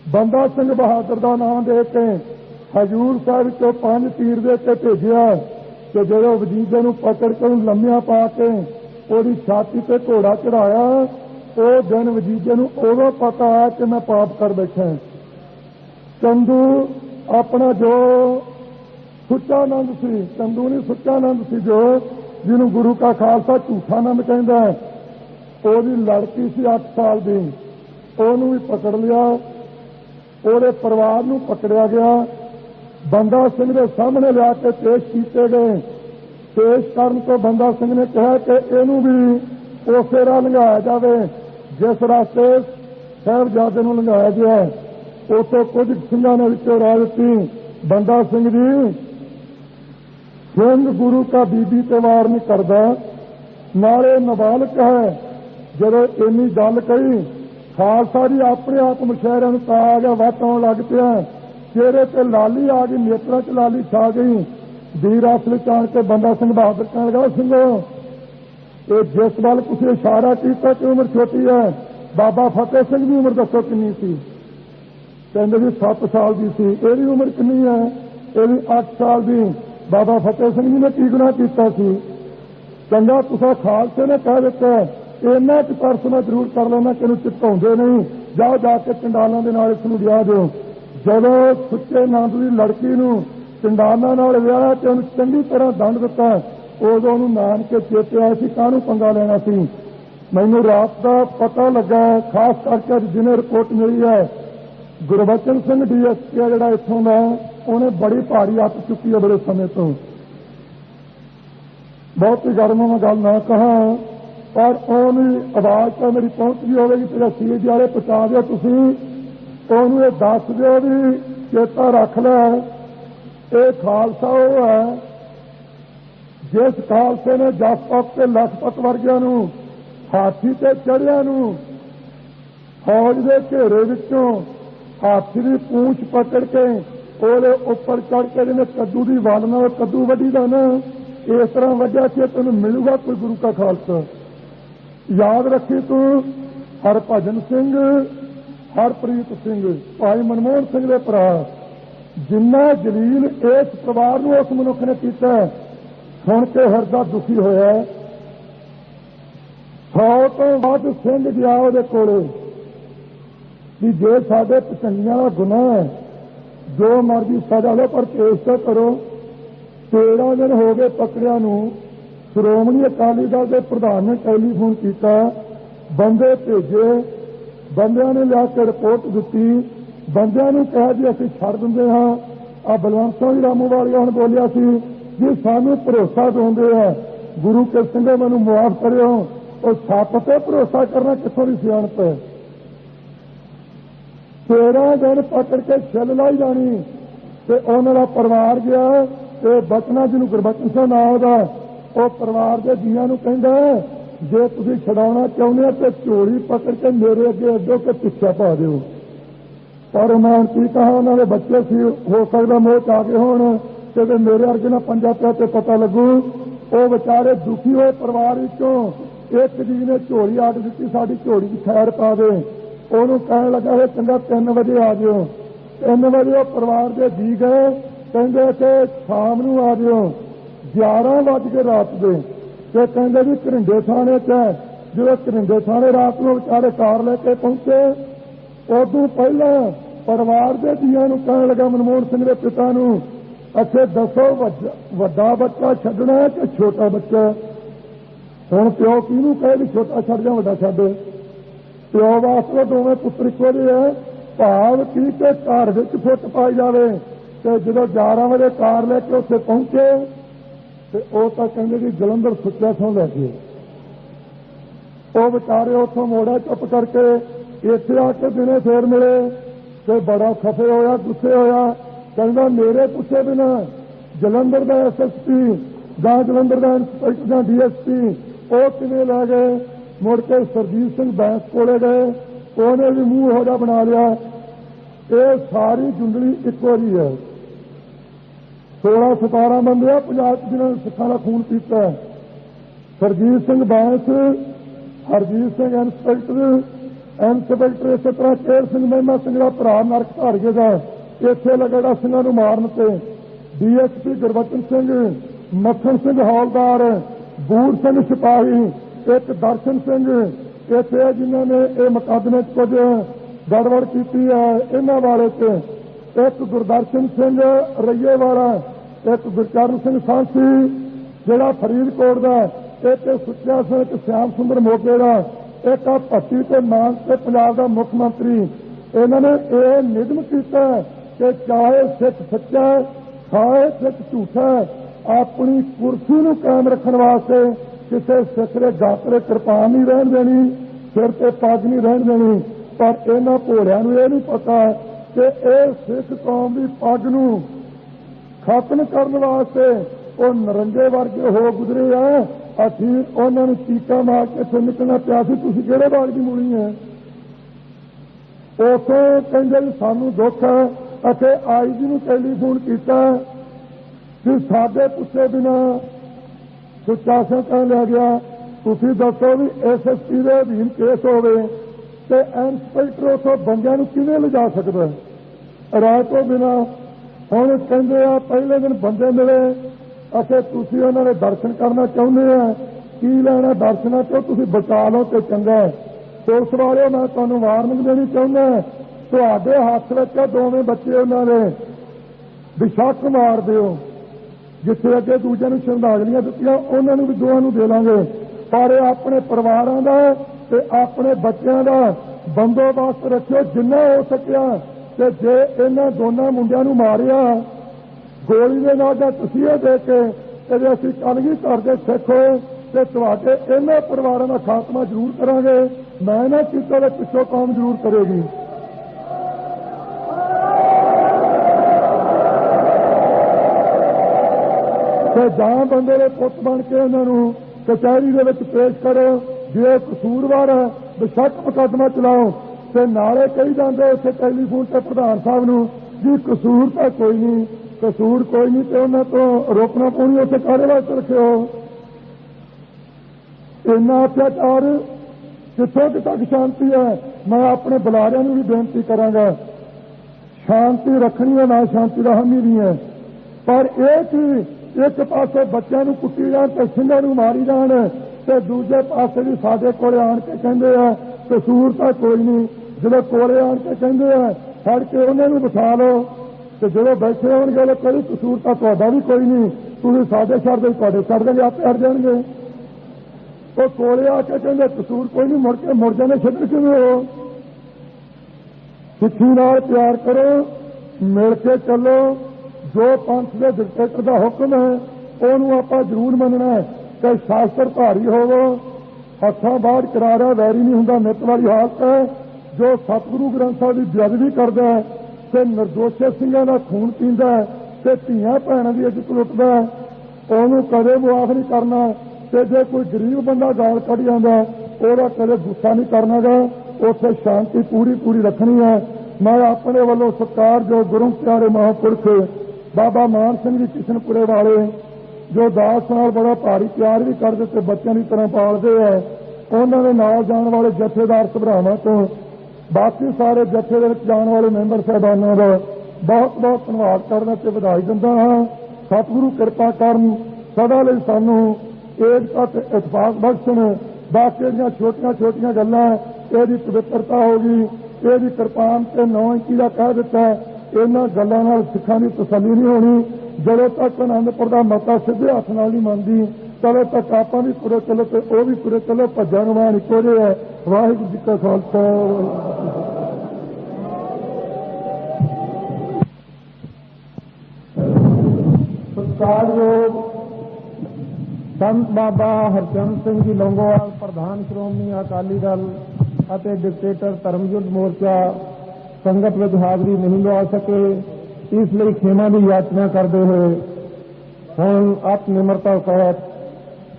ਬੰਦਾ ਸਿੰਘ ਬਹਾਦਰ ਦਾ ਨਾਮ ਦੇ ਕੇ ਹਜੂਰ ਸਾਹਿਬ ਚੋਂ 5 ਤੀਰ ਦੇ ਕੇ ਭੇਜਿਆ ਤੇ ਜਦੋਂ ਵਜੀਦੇ ਨੂੰ ਪਕੜ ਕੇ ਲੰਮਿਆਂ ਪਾ ਕੇ ਉਹਦੀ ਛਾਤੀ ਤੇ ਘੋੜਾ ਚੜਾਇਆ ਉਹ ਦਿਨ ਵਜੀਦੇ ਨੂੰ ਉਦੋਂ ਪਤਾ ਆਇਆ ਕਿ ਮੈਂ ਪਾਪ ਕਰ ਬੈਠਾ। ਚੰਦੂ ਆਪਣਾ ਜੋ ਸੁੱਚਾ ਆਨੰਦ ਸੀ, ਚੰਦੂ ਨਹੀਂ ਸੁੱਚਾ ਆਨੰਦ ਸੀ ਜੋ ਜਿਹਨੂੰ ਗੁਰੂ ਕਾ ਖਾਲਸਾ ਝੂਠਾ ਆਨੰਦ ਕਹਿੰਦਾ ਹੈ, ਉਹਦੀ ਲੜਕੀ ਸੀ 8 ਸਾਲ ਦੀ, ਉਹਨੂੰ ਵੀ ਪਕੜ ਲਿਆ, ਉਹਦੇ ਪਰਿਵਾਰ ਨੂੰ ਪਕੜਿਆ ਗਿਆ, ਬੰਦਾ ਸਿੰਘ ਦੇ ਸਾਹਮਣੇ ਲਿਆ ਕੇ ਪੇਸ਼ ਕੀਤੇ ਗਏ। ਪੇਸ਼ ਕਰਨ ਤੋਂ ਬੰਦਾ ਸਿੰਘ ਨੇ ਕਿਹਾ ਕਿ ਇਹਨੂੰ ਵੀ ਉਸੇ ਰਾਹ ਲੰਘਾਇਆ ਜਾਵੇ ਜਿਸ ਰਸਤੇ ਸਾਹਿਬਜ਼ਾਦੇ ਨੂੰ ਲੰਘਾਇਆ ਗਿਆ। ਉੱਥੇ ਕੁਝ ਸਿੰਘਾਂ ਨੇ ਵਿੱਚੋਂ ਰਾਹ ਦਿੱਤੀ, ਬੰਦਾ ਸਿੰਘ ਜੀ ਸਿੰਘ ਗੁਰੂ ਕਾ ਬੀਬੀ ਤੇ ਵਾਰ ਨਹੀਂ ਕਰਦਾ, ਨਾਲੇ ਨਾਬਾਲਗ ਹੈ। ਜਦੋਂ ਇੰਨੀ ਗੱਲ ਕਹੀ ਖਾਲਸਾ ਜੀ ਆਪਣੇ ਆਪ ਮੁਸ਼ਹਿਰਿਆਂ ਨੂੰ ਤਾਂ ਆ ਗਿਆ, ਵੱਟ ਆਉਣ ਲੱਗ ਪਿਆ, ਚਿਹਰੇ ਤੇ ਲਾਲੀ ਆ ਗਈ, ਨੇਤਰਾਂ 'ਚ ਲਾਲੀ ਛਾ ਗਈ। ਵੀਰ ਅਸਲ ਵਿੱਚ ਆਣ ਕੇ ਬੰਦਾ ਸਿੰਘ ਬਹਾਦਰ ਕਹਿਣ ਲੱਗਾ, ਸਿੰਘੋ ਇਹ ਜਿਸ ਵੱਲ ਤੁਸੀਂ ਇਸ਼ਾਰਾ ਕੀਤਾ ਕਿ ਉਮਰ ਛੋਟੀ ਹੈ, ਬਾਬਾ ਫਤਿਹ ਸਿੰਘ ਦੀ ਉਮਰ ਦੱਸੋ ਕਿੰਨੀ ਸੀ? ਕਹਿੰਦੇ ਵੀ 7 ਸਾਲ ਦੀ ਸੀ। ਇਹਦੀ ਉਮਰ ਕਿੰਨੀ ਹੈ? ਇਹਦੀ 8 ਸਾਲ ਦੀ। ਬਾਬਾ ਫਤਿਹ ਸਿੰਘ ਜੀ ਨੇ ਕੀ ਗੁਨਾਹ ਕੀਤਾ ਸੀ? ਚੰਗਾ ਤੁਸੀਂ ਖਾਲਸੇ ਨੇ ਕਹਿ ਦਿੱਤਾ, ਇੰਨਾ ਕੁ ਤਰਸ ਮੈਂ ਜ਼ਰੂਰ ਕਰ ਲੈਣਾ ਕਿ ਇਹਨੂੰ ਚਿਪਕਾਉਂਦੇ ਨਹੀਂ, ਜਾਓ ਜਾ ਕੇ ਚੰਡਾਲਾਂ ਦੇ ਨਾਲ ਇਸ ਨੂੰ ਵਿਆਹ ਦਿਓ। ਜਦੋਂ ਸੁੱਚੇ ਆਨੰਦ ਦੀ ਲੜਕੀ ਨੂੰ ਚੰਡਾਲਾਂ ਨਾਲ ਵਿਆਹਿਆ ਤੇ ਉਹਨੂੰ ਚੰਗੀ ਤਰ੍ਹਾਂ ਦੰਡ ਦਿੱਤਾ, ਉਦੋਂ ਉਹਨੂੰ ਨਾਨਕੇ ਚੇਤੇ ਆਇਆ ਸੀ ਕਾਹਨੂੰ ਪੰਗਾ ਲੈਣਾ ਸੀ। ਮੈਨੂੰ ਰਾਤ ਦਾ ਪਤਾ ਲੱਗਾ, ਖਾਸ ਕਰਕੇ ਅੱਜ ਜਿਹਨੇ ਰਿਪੋਰਟ ਮਿਲੀ ਹੈ, ਗੁਰਬਚਨ ਸਿੰਘ DSP ਆ ਜਿਹੜਾ ਇੱਥੋਂ ਦਾ, ਉਹਨੇ ਬੜੀ ਭਾਰੀ ਅੱਤ ਚੁੱਕੀ ਹੈ ਬੜੇ ਸਮੇਂ ਤੋਂ। ਬਹੁਤੀ ਗਰਮ ਮੈਂ ਗੱਲ ਨਾ ਕਹਾਂ, ਪਰ ਉਹਦੀ ਆਵਾਜ਼ ਤਾਂ ਮੇਰੀ ਪਹੁੰਚਦੀ ਹੋਵੇਗੀ ਤੇ ਸੀਜ ਵਾਲੇ ਪਹੁੰਚਾ ਦਿਓ ਤੁਸੀਂ, ਉਹਨੂੰ ਇਹ ਦੱਸ ਦਿਓ ਵੀ ਚੇਤਾ ਰੱਖ ਲੈ, ਇਹ ਖਾਲਸਾ ਉਹ ਹੈ ਜਿਸ ਖਾਲਸੇ ਨੇ ਜਸਪਤ ਤੇ ਲਖਪਤ ਵਰਗਿਆਂ ਨੂੰ, ਹਾਥੀ ਤੇ ਚੜ੍ਹਿਆਂ ਨੂੰ ਫੌਜ ਦੇ ਘੇਰੇ ਵਿੱਚੋਂ ਹਾਥੀ ਦੀ ਪੂੰਛ ਪਕੜ ਕੇ ਉਹਦੇ ਉੱਪਰ ਚੜ੍ਹ ਕੇ ਜਿਹਨੇ ਕੱਦੂ ਦੀ ਵੱਲ ਨਾਲ ਕੱਦੂ ਵੱਢੀ ਦਾ ਨਾ, ਇਸ ਤਰ੍ਹਾਂ ਵੱਢਿਆ ਕਿ ਤੈਨੂੰ ਮਿਲੂਗਾ ਕੋਈ ਗੁਰੂ ਕਾ ਖਾਲਸਾ। ਯਾਦ ਰੱਖੀ ਤੂੰ ਹਰਭਜਨ ਸਿੰਘ, ਹਰਪ੍ਰੀਤ ਸਿੰਘ, ਭਾਈ ਮਨਮੋਹਨ ਸਿੰਘ ਦੇ ਭਰਾ, ਜਿੰਨਾ ਜਲੀਲ ਇਸ ਪਰਿਵਾਰ ਨੂੰ ਉਸ ਮਨੁੱਖ ਨੇ ਕੀਤਾ, ਸੁਣ ਕੇ ਹਿਰਦਾ ਦੁਖੀ ਹੋਇਆ। 100 ਤੋਂ ਵੱਧ ਸਿੰਘ ਗਿਆ ਉਹਦੇ ਕੋਲੇ ਕਿ ਜੇ ਸਾਡੇ ਪਛੰਡੀਆਂ ਦਾ ਗੁਨਾਹ ਹੈ, ਜੋ ਮਰਜ਼ੀ ਸਜ਼ਾ ਲਓ ਪਰ ਪੇਸ਼ ਤਾਂ ਕਰੋ। 13 ਦਿਨ ਹੋ ਗਏ ਪਕੜਿਆਂ ਨੂੰ। ਸ਼੍ਰੋਮਣੀ ਅਕਾਲੀ ਦਲ ਦੇ ਪ੍ਰਧਾਨ ਨੇ ਟੈਲੀਫੋਨ ਕੀਤਾ, ਬੰਦੇ ਭੇਜੇ, ਬੰਦਿਆਂ ਨੇ ਲਿਆ ਕੇ ਰਿਪੋਰਟ ਦਿੱਤੀ, ਬੰਦਿਆਂ ਨੂੰ ਕਿਹਾ ਜੀ ਅਸੀਂ ਛੱਡ ਦਿੰਦੇ ਹਾਂ। ਆ ਬਲਵੰਤ ਸਿੰਘ ਰਾਮੂਵਾਲੀਆ ਹੁਣ ਬੋਲਿਆ ਸੀ ਜੀ ਸਾਨੂੰ ਭਰੋਸਾ ਦਿੰਦੇ ਆ, ਗੁਰੂ ਕੇ ਸਿੰਘੋ ਮੈਨੂੰ ਮੁਆਫ ਕਰਿਓ। ਉਹ ਸੱਪ ਤੇ ਭਰੋਸਾ ਕਰਨਾ ਕਿੱਥੋਂ ਦੀ ਸਿਆਣਪ ਹੈ? 13 ਦਿਨ ਪਕੜ ਕੇ ਛਿੱਲ ਲਾਈ ਜਾਣੀ ਤੇ ਉਹਨਾਂ ਦਾ ਪਰਿਵਾਰ ਗਿਆ ਤੇ ਬਚਨਾ ਜਿਹਨੂੰ ਗੁਰਬਚਨ ਸਿੰਘ ਨਾਂ ਉਹਦਾ, ਉਹ ਪਰਿਵਾਰ ਦੇ ਜੀਆਂ ਨੂੰ ਕਹਿੰਦਾ ਜੇ ਤੁਸੀਂ ਛਡਾਉਣਾ ਚਾਹੁੰਦੇ ਹੋ ਤੇ ਝੋਲੀ ਪਕੜ ਕੇ ਮੇਰੇ ਅੱਗੇ ਅੱਗੋ ਕੇ ਪਿੱਛੇ ਪਾ ਦਿਓ। ਪਰ ਮੈਂ ਕੀ ਕਹਾਂ, ਉਹਨਾਂ ਦੇ ਬੱਚੇ ਸੀ, ਹੋ ਸਕਦਾ ਮੋਹ ਚ ਆ ਗਏ ਹੋਣ ਤੇ ਮੇਰੇ ਵਰਗੇ ਨਾਲ ਪੰਜਾ ਪਿਆ ਤੇ ਪਤਾ ਲੱਗੂ। ਉਹ ਵਿਚਾਰੇ ਦੁਖੀ ਹੋਏ ਪਰਿਵਾਰ ਵਿੱਚੋਂ ਇੱਕ ਜੀ ਨੇ ਝੋਲੀ ਆਟ ਦਿੱਤੀ, ਸਾਡੀ ਝੋਲੀ ਦੀ ਖੈਰ ਪਾ ਦੇ। ਉਹਨੂੰ ਕਹਿਣ ਲੱਗਾ ਇਹ ਚੰਗਾ 3 ਵਜੇ ਆ ਜਿਓ। 3 ਵਜੇ ਉਹ ਪਰਿਵਾਰ ਦੇ ਜੀ ਗਏ, ਕਹਿੰਦੇ ਕਿ ਸ਼ਾਮ ਨੂੰ ਆ ਜਿਓ। 11 ਵੱਜ ਕੇ ਰਾਤ ਦੇ ਤੇ ਕਹਿੰਦੇ ਵੀ ਘਰਿੰਡੇ ਥਾਣੇ 'ਚ ਹੈ। ਜਦੋਂ ਘਰਿੰਡੇ ਥਾਣੇ ਰਾਤ ਨੂੰ ਵਿਚਾਰੇ ਕਾਰ ਲੈ ਕੇ ਪਹੁੰਚੇ, ਉਦੋਂ ਪਹਿਲਾਂ ਪਰਿਵਾਰ ਦੇ ਜੀਆਂ ਨੂੰ ਕਹਿਣ ਲੱਗਾ ਮਨਮੋਹਨ ਸਿੰਘ ਦੇ ਪਿਤਾ ਨੂੰ, ਅੱਛਾ ਦੱਸੋ ਵੱਡਾ ਬੱਚਾ ਛੱਡਣਾ ਕਿ ਛੋਟਾ ਬੱਚਾ? ਹੁਣ ਪਿਓ ਕਿਹਨੂੰ ਕਹੇ ਵੀ ਛੋਟਾ ਛੱਡ ਜਾਂ ਵੱਡਾ ਛੱਡ? ਪਿਓ ਵਾਸਤੇ ਦੋਵੇਂ ਪੁੱਤਰ ਇੱਕੋ ਜਿਹੇ ਹੈ। ਭਾਵ ਕੀ ਕਿ ਘਰ ਵਿੱਚ ਫੁੱਟ ਪਾਈ ਜਾਵੇ। ਤੇ ਜਦੋਂ 11 ਵਜੇ ਕਾਰ ਲੈ ਕੇ ਉੱਥੇ ਪਹੁੰਚੇ ਤੇ ਉਹ ਤਾਂ ਕਹਿੰਦੇ ਜੀ ਜਲੰਧਰ ਸੁੱਚਾ ਥਾਂ ਲੈ ਗਏ। ਉਹ ਵਿਚਾਰੇ ਉੱਥੋਂ ਮੋੜਾ ਚੁੱਪ ਕਰਕੇ ਇੱਥੇ ਆ ਕੇ ਦਿਨੇ ਫੇਰ ਮਿਲੇ ਤੇ ਬੜਾ ਖਫੇ ਹੋਇਆ, ਗੁੱਸੇ ਹੋਇਆ। ਕਹਿੰਦਾ ਮੇਰੇ ਪੁੱਛੇ ਬਿਨਾ ਜਲੰਧਰ ਦਾ SSP ਜਾਂ ਜਲੰਧਰ ਦਾ ਇੰਸਪੈਕਟਰ ਜਾਂ DSP ਉਹ ਕਿਵੇਂ ਲੈ ਗਏ? ਮੁੜ ਕੇ ਸਰਜੀਤ ਸਿੰਘ ਬੈਂਸ ਕੋਲੇ ਗਏ, ਉਹਨੇ ਵੀ ਮੂੰਹ ਹੋ ਜਾ ਬਣਾ ਲਿਆ। ਇਹ ਸਾਰੀ ਜੁੰਡਲੀ ਇੱਕੋ ਜਿਹੀ ਹੈ। 16-17 ਬੰਦੇ ਆ ਪੰਜਾਬ 'ਚ ਜਿਨ੍ਹਾਂ ਨੇ ਸਿੱਖਾਂ ਦਾ ਖੂਨ ਪੀਤਾ। ਸਰਜੀਤ ਸਿੰਘ ਬੈਂਸ हरजीत सिंह इंस्पैक्टर इस तरह केर सिंह महिमा सिंह का भरा नरक धारीए का इत्थे लगेगा सिंह नूं मारन ते DSP गुरबचन सिंह, मक्खन सिंह हौलदार, बूर सिंह सिपाही, एक दर्शन सिंह इत्थे जिन्होंने ये मुकदमे कुछ गड़बड़ की है इन्हों वाले से, एक गुरदर्शन सिंह रईए वाला, एक गुरचरण सिंह सांसी जिला फरीदकोट का, एक सुच्चा सिंह, एक श्याम सुंदर मोगे का, एक भट्टी ते मान से पंजाब का मुख्य मंत्री। इन्होंने ये निगम किया कि चाहे सिख सच्चा है, खाए सिख झूठा है, अपनी कुर्सी नूं कायम रखने वास्ते किसी सिख के गातरे कृपान नहीं रहन देनी, सिर ते पग नहीं रहन देनी। पर इन्होंने भोलिया नूं यह नहीं पता कि यह सिख कौम की पग नूं खत्म करने वास्ते वो नरंगे वर्गे हो गुजरे है। अखीर उन्होंने चीका मार के इत्थों निकलना पिया सी, तुसीं किहड़े बाग की मूली है। उतों कहंदे भी सानूं दुख है, अते IG नूं टैलीफोन किया कि साडे पुछे बिना सुच्चा सिंह कहन लिया गया तुसीं दसो भी SSP के अधीन केस होवे ते इंस्पैक्टर उतों बंदियां नूं किवें लिजा सकदा है राय तो बिना। हुण कहंदे आ पहले दिन बंदे मिले असे तुसीं उन्हां दे दर्शन करना चाहुंदे आ, की लैणा दर्शनां चों, तुसीं बचा लो ते चंगा है। पुलिस वाले मैं तुहानूं वार्निंग देनी चाहुंदा, तुहाडे हत्थ विच दोवें बच्चे उन्हां दे बेशक मार दिओ, जिथे अगे दूजे नूं श्रद्धांजलियां दित्तियां उन्हां नूं भी दोवां नूं दे लांगे, पर अपने परिवारां दा ते अपने बच्चों का बंदोबस्त रखियो जिन्ना हो सकिया। ते जे इन्हां दोनों मुंडियां नूं मारिया गोली दे नाल जां तसीहे दे के ते जे असीं कलगी घर दे सिख होए ते तुहाडे इन्हां परिवारां दा खात्मा जरूर करांगे। मैं ना कीते दे पिछों कौम जरूर करेगी। ते जां बंदे दे पुत बन के उन्हां नूं कचहरी दे विच पेश करो, जे कसूरवार है बेशक मुकदमा चलाओ। ते नाले कही जाते उत्थे टैलीफोन ते प्रधान साहब नूं जी कसूर तो कोई नहीं, कसूर कोई नहीं, तो उन्होंने तो रोकना पौनी, उत्थे काहदे वास्ते रखियो। इन्ना अत्याचार कित्थों तक शांति है। मैं अपने बुलारियां नूं भी बेनती करांगा, शांति रखनी है, ना शांति का हामी नहीं है। पर एक पासे बच्चों नूं कुੱਟੀ जाण ते ਸਿੰਘਾਂ नूं मारी जाण ते दूजे पासे भी साडे कोले आण के कहंदे आ कसूर तो कोई नहीं, जो कोले आण के कहंदे आ फड़ के उन्हां नूं बिठा लो, तो जो बैठे होणगे कोई कसूर तो तुहाडा भी कोई नहीं, तुसीं साडे छड्ड दे तुहाडे छड्ड देंगे, आपे हट जाणगे। तो कोले आके कहंदे कसूर कोई नहीं, मुड़ के मुड़ जाने छड्ड किवें हो। सिੱਖੀ नाल प्यार करो, मिल के चलो, जो पंथ के डिक्टेटर का हुक्म है उन्होंने आपां जरूर मनना है। चाहे शास्त्र भारी होवो, हत्थां बाहर करारा वैरी नहीं हुंदा, नित वाली हालत है। जो सतगुरु ग्रंथ साहिब की बेअदबी करदा है ते निर्दोषे ਸਿੰਘਾਂ ਦਾ खून पींदा है ते ਧੀਆਂ भैणां ਦੀ ਇੱਜ਼ਤ लुੱਟदा है, ਉਹਨੂੰ कदे मुआफ नहीं करना। ते जे कोई गरीब बंदा गाल कढ़ जांदा ਉਹਦਾ कदे गुस्सा नहीं करना गा, उत्थे शांति पूरी रखनी है। मैं अपने वालों सत्कार जो गुरु प्यारे महापुरख बाबा मान सिंह जी किशनपुरे वाले जो दास नाल बड़ा भारी प्यार भी करते ते बच्चों की तरह पालते हैं, उन्होंने नाल जाने वाले जथेदार सभरावां तो बाकी सारे जथे दे विच जाने वाले मैंबर साहबानों का बहुत बहुत धन्यवाद करना ते बधाई दिंदा हां। सतगुरु कृपा करन, सदा लई सानूं एकता ते इतफाक बख्शण। बाकी दीयां छोटियां गल्लां इहदी पवित्रता होगी, इहदी किरपान ते 9 इंची दा कह दिता, इन्हां गल्लां नाल सिखां दी तसल्ली नहीं होनी। ਜਦੋਂ तक आनंदपुर का मता सीधे हथ नाल नहीं मनदी, तदों तक आपां भी तुरे चलो ते ਉਹ भी तुरे चलो, भज्जां ਨੂੰ वाण इक्को जिहा है। वाहिगुरू जी का खालसा। सत्कारयोग संत बाबा हरचंद सिंह जी लौंगोवाल प्रधान श्रोमणी अकाली दल ਅਤੇ डिक्टेटर धर्मयुद्ध मोर्चा संगत में हाजरी नहीं लगा सके, इसलिए खेमा की याचना करते हुए हम आप निमरता सहित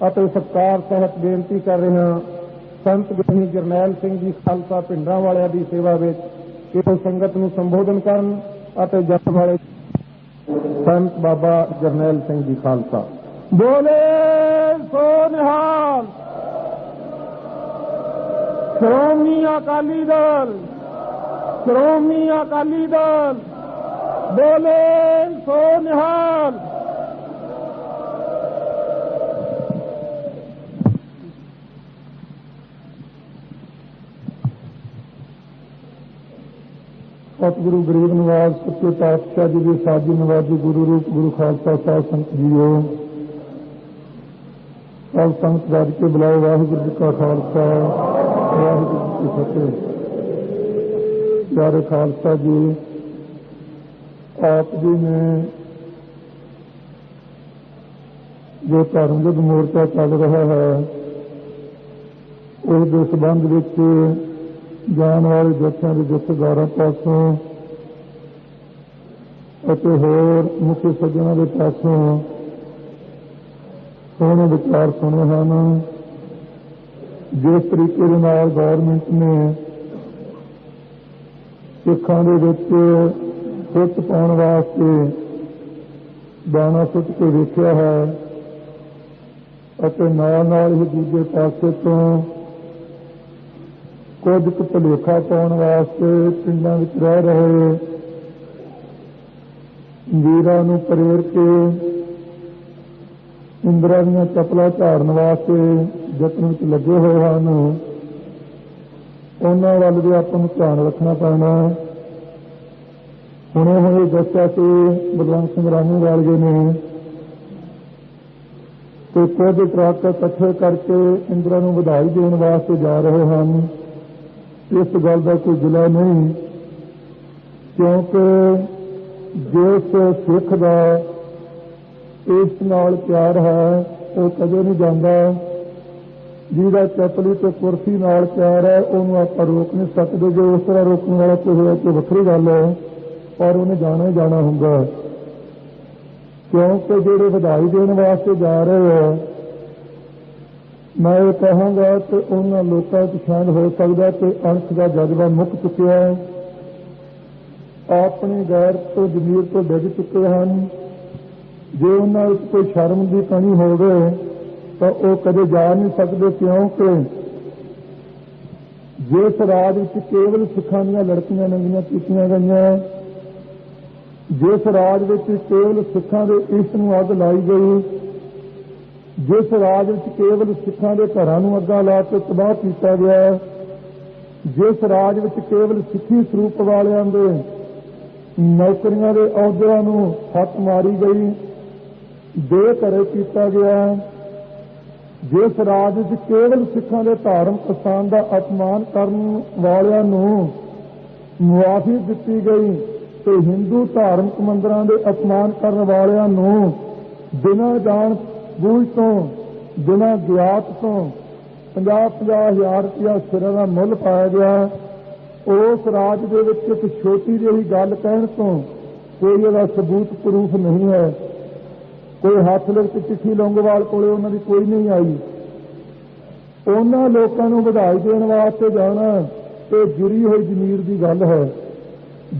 ਅਤੇ सत्कार सहित बेनती कर रहे हैं संत ਗਿਆਨੀ ਜਰਨੈਲ ਸਿੰਘ जी खालसा ਪਿੰਡਾਂ ਵਾਲਿਆਂ ਦੀ सेवा में कि वो संगत ਨੂੰ संबोधन ਕਰਨ ਅਤੇ ਜਪ वाले संत बाबा जरनैल सिंह जी खालसा। बोले सो निहाल, श्रोमणी अकाली दल, श्रोमणी अकाली दल, बोले सो निहाल। सतगुरु गरीब नवाज सच्चे पातशाह जी के साजी नवाजी गुरु रूप गुरु खालसा साहब संत जीओ, सब संत राज के बुलाए वाहिगुरू जी का खालसा वाहिगुरू जी की फतेह। प्यारे खालसा जी, आप जी ने जो धर्म युद्ध मोर्चा चल रहा है उसके संबंध में जान वाले जत्थों के जत्थेदारों पासों और होर मुख्य सज्जनों के पासों सोहने विचार सुने हैं। जिस तरीके गौरमेंट ने सिखां दे विच सुच पाउण वास्ते दाना सुट के वेखिया है और नाल ही दूजे पासे तो कुछ भुलेखा पाने वास्ते पिंडों में रह रहे वीरां नूं प्रेर के इंदिरा दीआं चपलां झाड़न वास्ते यतन विच लगे हुए हैं। उन्हां वल भी आपां नूं ध्यान रखना पैना। हुणे हुणे दस्सिया कि बलवंत सिंह रामूवालिए ने तो कुछ ट्रक इकट्ठे करके इंदिरा नूं वधाई देण वास्ते जा रहे हैं। इस गल का कोई जिला नहीं, क्योंकि जिस सिख का इस नाल प्यार है वो कदे नहीं जाता। जिहदा चपली तो कुर्सी नाल प्यार है उन्होंने आप रोक नहीं सकते। जो उस तरह रोकने वाला कोई होया तो वखरी गल है, पर उन्हें जाना ही जाना होगा। क्योंकि जिहड़े वधाई देने वास्ते जा रहे हैं, मैं ये कहूँगा कि उन्होंने लोगों को शायद हो सकता कि अंश का जज्बा मुक चुका है, अपनी गैर तो जमीर तो डिग चुके हैं। जो उन्होंने कोई शर्म की कमी हो गए तो वो कदे जा नहीं सकते, क्योंकि जिस राज में केवल सिखां दी लड़कियां नंगियां कीतियां गईयां, जिस राज में केवल सिखां दे इश्क नूं अग लाई गई, जिस राज में केवल सिखां दे घरां नूं अग्गां ला के तबाह किया गया, जिस राज में केवल सिੱਖੀ ਸਰੂਪ वालियां दे नौकरियां दे अहुदिਆਂ नूं हੱਥ मारी गई, बेघरे किया गया, जिस राज में केवल सिखां दे धार्मिक स्थान का अपमान करन वालियां नूं मुआफी दिती गई तो हिंदू धार्मिक मंदिरां दे अपमान करन वालियां नूं बिना जान बूझ तो बिना ज्ञात तो 50,000 रुपया सिरां दा मुल पाया गया। उस राज दे विच एक छोटी जी गल कहण तो कोई इहदा सबूत प्रूफ नहीं है। कोई हथ लिख चिट्ठी लौंगोवाल कोले उन्हां दी कोई नहीं आई। उन्हां लोकां नूं वधाई देण वास्ते जाना ते जुड़ी हुई जमीर की गल है,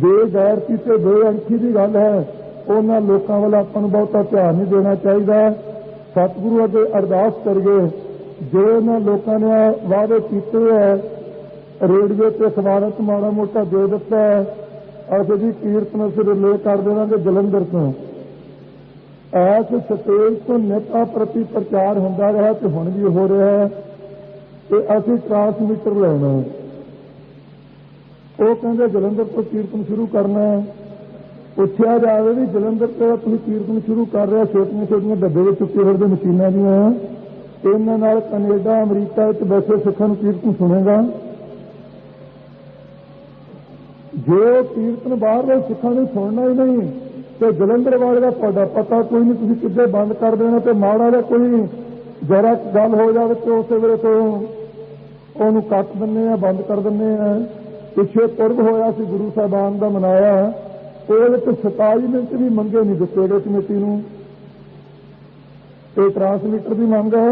बेगैरती ते बेअणखी की गल है। उन्हां लोकां वल आपां नूं बहुता ध्यान नहीं देना चाहिए। सतगुरु अगे अरदास करिए, जो इन्होंने लोगों ने वादे किए है, रेडियो से अखबारों से माड़ा मोटा दे दिता है, असं जी कीर्तन अस रिले कर देंगे जलंधर तो ऐस स्टेज तो नेता प्रति प्रचार होंदा रहा तो हुण भी हो रहा है कि असीं ट्रांसमीटर लेना है। वो कहते जलंधर तो कीर्तन शुरू करना है। पुछया जाए भी जलंधर तो तुसीं कीर्तन शुरू कर रहे, छोटिया छोटिया डब्बे में चुके फिरदे मशीनां दी इन्हां नाल कनेडा अमरीका बैठे सिखां नूं कीर्तन सुनेगा। जो कीर्तन बाहर सिखां ने सुनना ही नहीं तो जलंधर वाले का तुहाडा पता कोई नहीं, तुसीं किद्दे बंद कर देना। तो माड़ा जिहा कोई जरा गल हो जाए तो उस वेले तो उहनूं कट दिंदे आ, बंद कर दिंदे आ। पिछे पुरब होया सी गुरु साहिबान का मनाया, ਉਹਦੇ 27 ਮਿੰਟ भी मंगे नहीं दिते गए कमेटी नूं। ते ट्रांसमीटर की मंग है,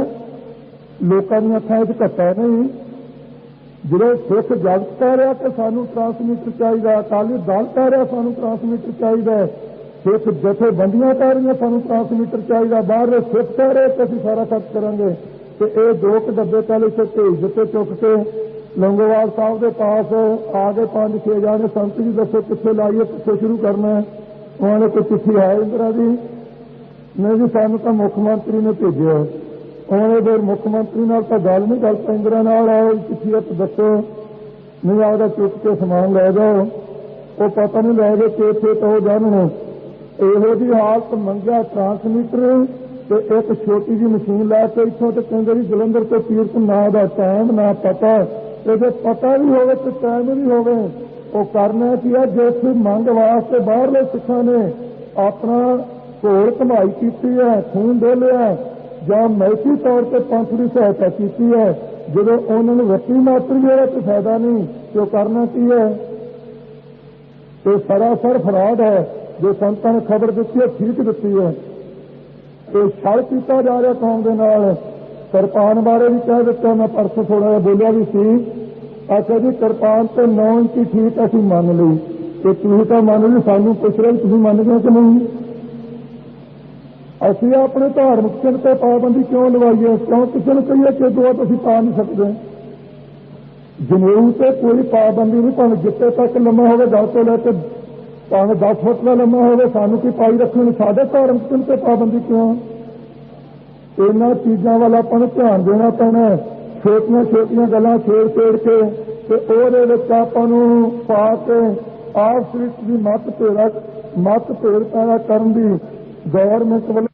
लोगों दी अखां विच घट्टा नहीं। जो सिख जगत कह रहा कि सानू ट्रांसमीटर चाहिए, अकाली दल कह रहा सानू ट्रांसमीटर चाहिए, सिख जथेबंदियां कह रही सानू ट्रांसमीटर चाहिए, बाहर सिख कह रहे कि असीं सारा खर्च करांगे। तो ये 2 डब्बे पहले से भेज दिते चुक के ਲੌਂਗੋਵਾਲ ਸਾਹਿਬ ਦੇ ਪਾਸ ਆ ਕੇ 5-6 ਜਾਣੇ ਸੰਤ ਜੀ ਦੱਸੋ ਕਿੱਥੇ ਲਾਈਏ, ਕਿੱਥੇ ਸ਼ੁਰੂ ਕਰਨਾ ਹੈ। ਉਹਨਾਂ ਨੇ ਕੋਈ ਚਿੱਠੀ ਹੈ ਇੰਦਰਾ ਜੀ? ਨਹੀਂ ਜੀ, ਸਾਨੂੰ ਤਾਂ ਮੁੱਖ ਮੰਤਰੀ ਨੇ ਭੇਜਿਆ। ਉਹਨੇ ਫਿਰ ਮੁੱਖ ਮੰਤਰੀ ਨਾਲ ਤਾਂ ਗੱਲ ਨਹੀਂ ਕਰ ਇੰਦਰਾ ਨਾਲ, ਆਓ ਚਿੱਠੀ ਦੱਸੋ, ਨਹੀਂ ਆਪਦਾ ਚੁੱਕ ਕੇ ਸਮਾਨ ਲੈ ਜਾਓ। ਉਹ ਪਤਾ ਨਹੀਂ ਲੈ ਗਏ ਕਿ ਇੱਥੇ ਤਾਂ ਉਹ ਜਾਣਨ। ਇਹੋ ਜਿਹੀ ਹਾਲਤ ਮੰਗਿਆ ਟਰਾਂਸਮੀਟਰ ਤੇ ਇੱਕ ਛੋਟੀ ਜਿਹੀ ਮਸ਼ੀਨ ਲੈ ਕੇ ਇੱਥੋਂ ਤੇ ਕਹਿੰਦੇ ਜੀ ਜਲੰਧਰ ਤੋਂ ਤੀਰਥ, ਨਾ ਦਾ ਟਾਈਮ ਨਾ ਪਤਾ, ਇਹਦੇ ਪਤਾ ਵੀ ਹੋਵੇ ਤੇ ਟਾਈਮ ਵੀ ਹੋਵੇ। ਉਹ ਕਰਨਾ ਕੀ ਹੈ, ਜਿਸ ਮੰਗ ਵਾਸਤੇ ਬਾਹਰਲੇ ਸਿੱਖਾਂ ਨੇ ਆਪਣਾ ਘੋਲ ਕਮਾਈ ਕੀਤੀ ਹੈ, ਖੂਨ ਡੋਲਿਆ ਜਾਂ ਮੈਸੀ ਤੌਰ ਤੇ ਪੰਥ ਦੀ ਸਹਾਇਤਾ ਕੀਤੀ ਹੈ, ਜਦੋਂ ਉਹਨਾਂ ਨੂੰ ਰੱਤੀ ਮਾਤਰ ਵੀ ਇਹਦਾ ਕੋਈ ਫਾਇਦਾ ਨਹੀਂ ਤੇ ਉਹ ਕਰਨਾ ਕੀ ਹੈ? ਇਹ ਸਰਾਸਰ ਫਰਾਡ ਹੈ। ਜੋ ਸੰਤਾਂ ਨੇ ਖਬਰ ਦਿੱਤੀ ਹੈ ਠੀਕ ਦਿੱਤੀ ਹੈ। ਇਹ ਛਲ ਕੀਤਾ ਜਾ ਰਿਹਾ ਕੌਮ ਦੇ ਨਾਲ। ਕਿਰਪਾਨ ਬਾਰੇ ਵੀ ਕਹਿ ਦਿੱਤਾ, ਮੈਂ ਪਰਸੋਂ ਥੋੜਾ ਜਿਹਾ ਬੋਲਿਆ ਵੀ ਸੀ। ਅੱਛਾ ਜੀ, ਕਿਰਪਾਨ ਤੇ 9 ਇੰਚੀ ਠੀਕ ਅਸੀਂ ਮੰਨ ਲਈ, ਤੇ ਤੁਸੀਂ ਤਾਂ ਮੰਨ ਲਈ, ਸਾਨੂੰ ਪੁੱਛ ਰਹੇ ਤੁਸੀਂ ਮੰਨ ਗਏ ਕਿ ਨਹੀਂ? ਅਸੀਂ ਆਪਣੇ ਧਾਰਮਿਕ ਚਿੰਨ੍ਹ ਤੇ ਪਾਬੰਦੀ ਕਿਉਂ ਲਵਾਈਏ? ਕਿਉਂ ਕਿਸੇ ਨੂੰ ਕਹੀਏ ਕਿ ਦੋ ਤੁਸੀਂ ਪਾ ਨਹੀਂ ਸਕਦੇ? ਜਨੇਊ ਤੇ ਕੋਈ ਪਾਬੰਦੀ ਨਹੀਂ, ਭਾਵੇਂ ਜਿੱਥੇ ਤੱਕ ਲੰਮਾ ਹੋਵੇ 10 ਤੋਂ ਲੈ ਕੇ ਭਾਵੇਂ 10 ਫੁੱਟ ਦਾ ਲੰਮਾ ਹੋਵੇ, ਸਾਨੂੰ ਕੀ ਪਾਈ ਰੱਖਣੀ? ਸਾਡੇ ਧਾਰਮਿਕ ਚਿੰਨ੍ਹ ਤੇ ਪਾਬੰਦੀ ਕਿਉਂ? ਇਹਨਾਂ ਚੀਜ਼ਾਂ ਵੱਲ ਆਪਾਂ ਨੂੰ ਧਿਆਨ ਦੇਣਾ ਪੈਣਾ। ਛੋਟੀਆਂ ਛੋਟੀਆਂ ਗੱਲਾਂ ਛੇੜ ਕੇ ਤੇ ਉਹਦੇ ਵਿੱਚ ਆਪਾਂ ਨੂੰ ਪਾ ਕੇ ਆਪਸ ਵਿੱਚ ਵੀ ਮਤ ਭੇਦ ਪੈਦਾ ਕਰਨ ਦੀ ਗਵਰਨਮੈਂਟ ਵੱਲੋਂ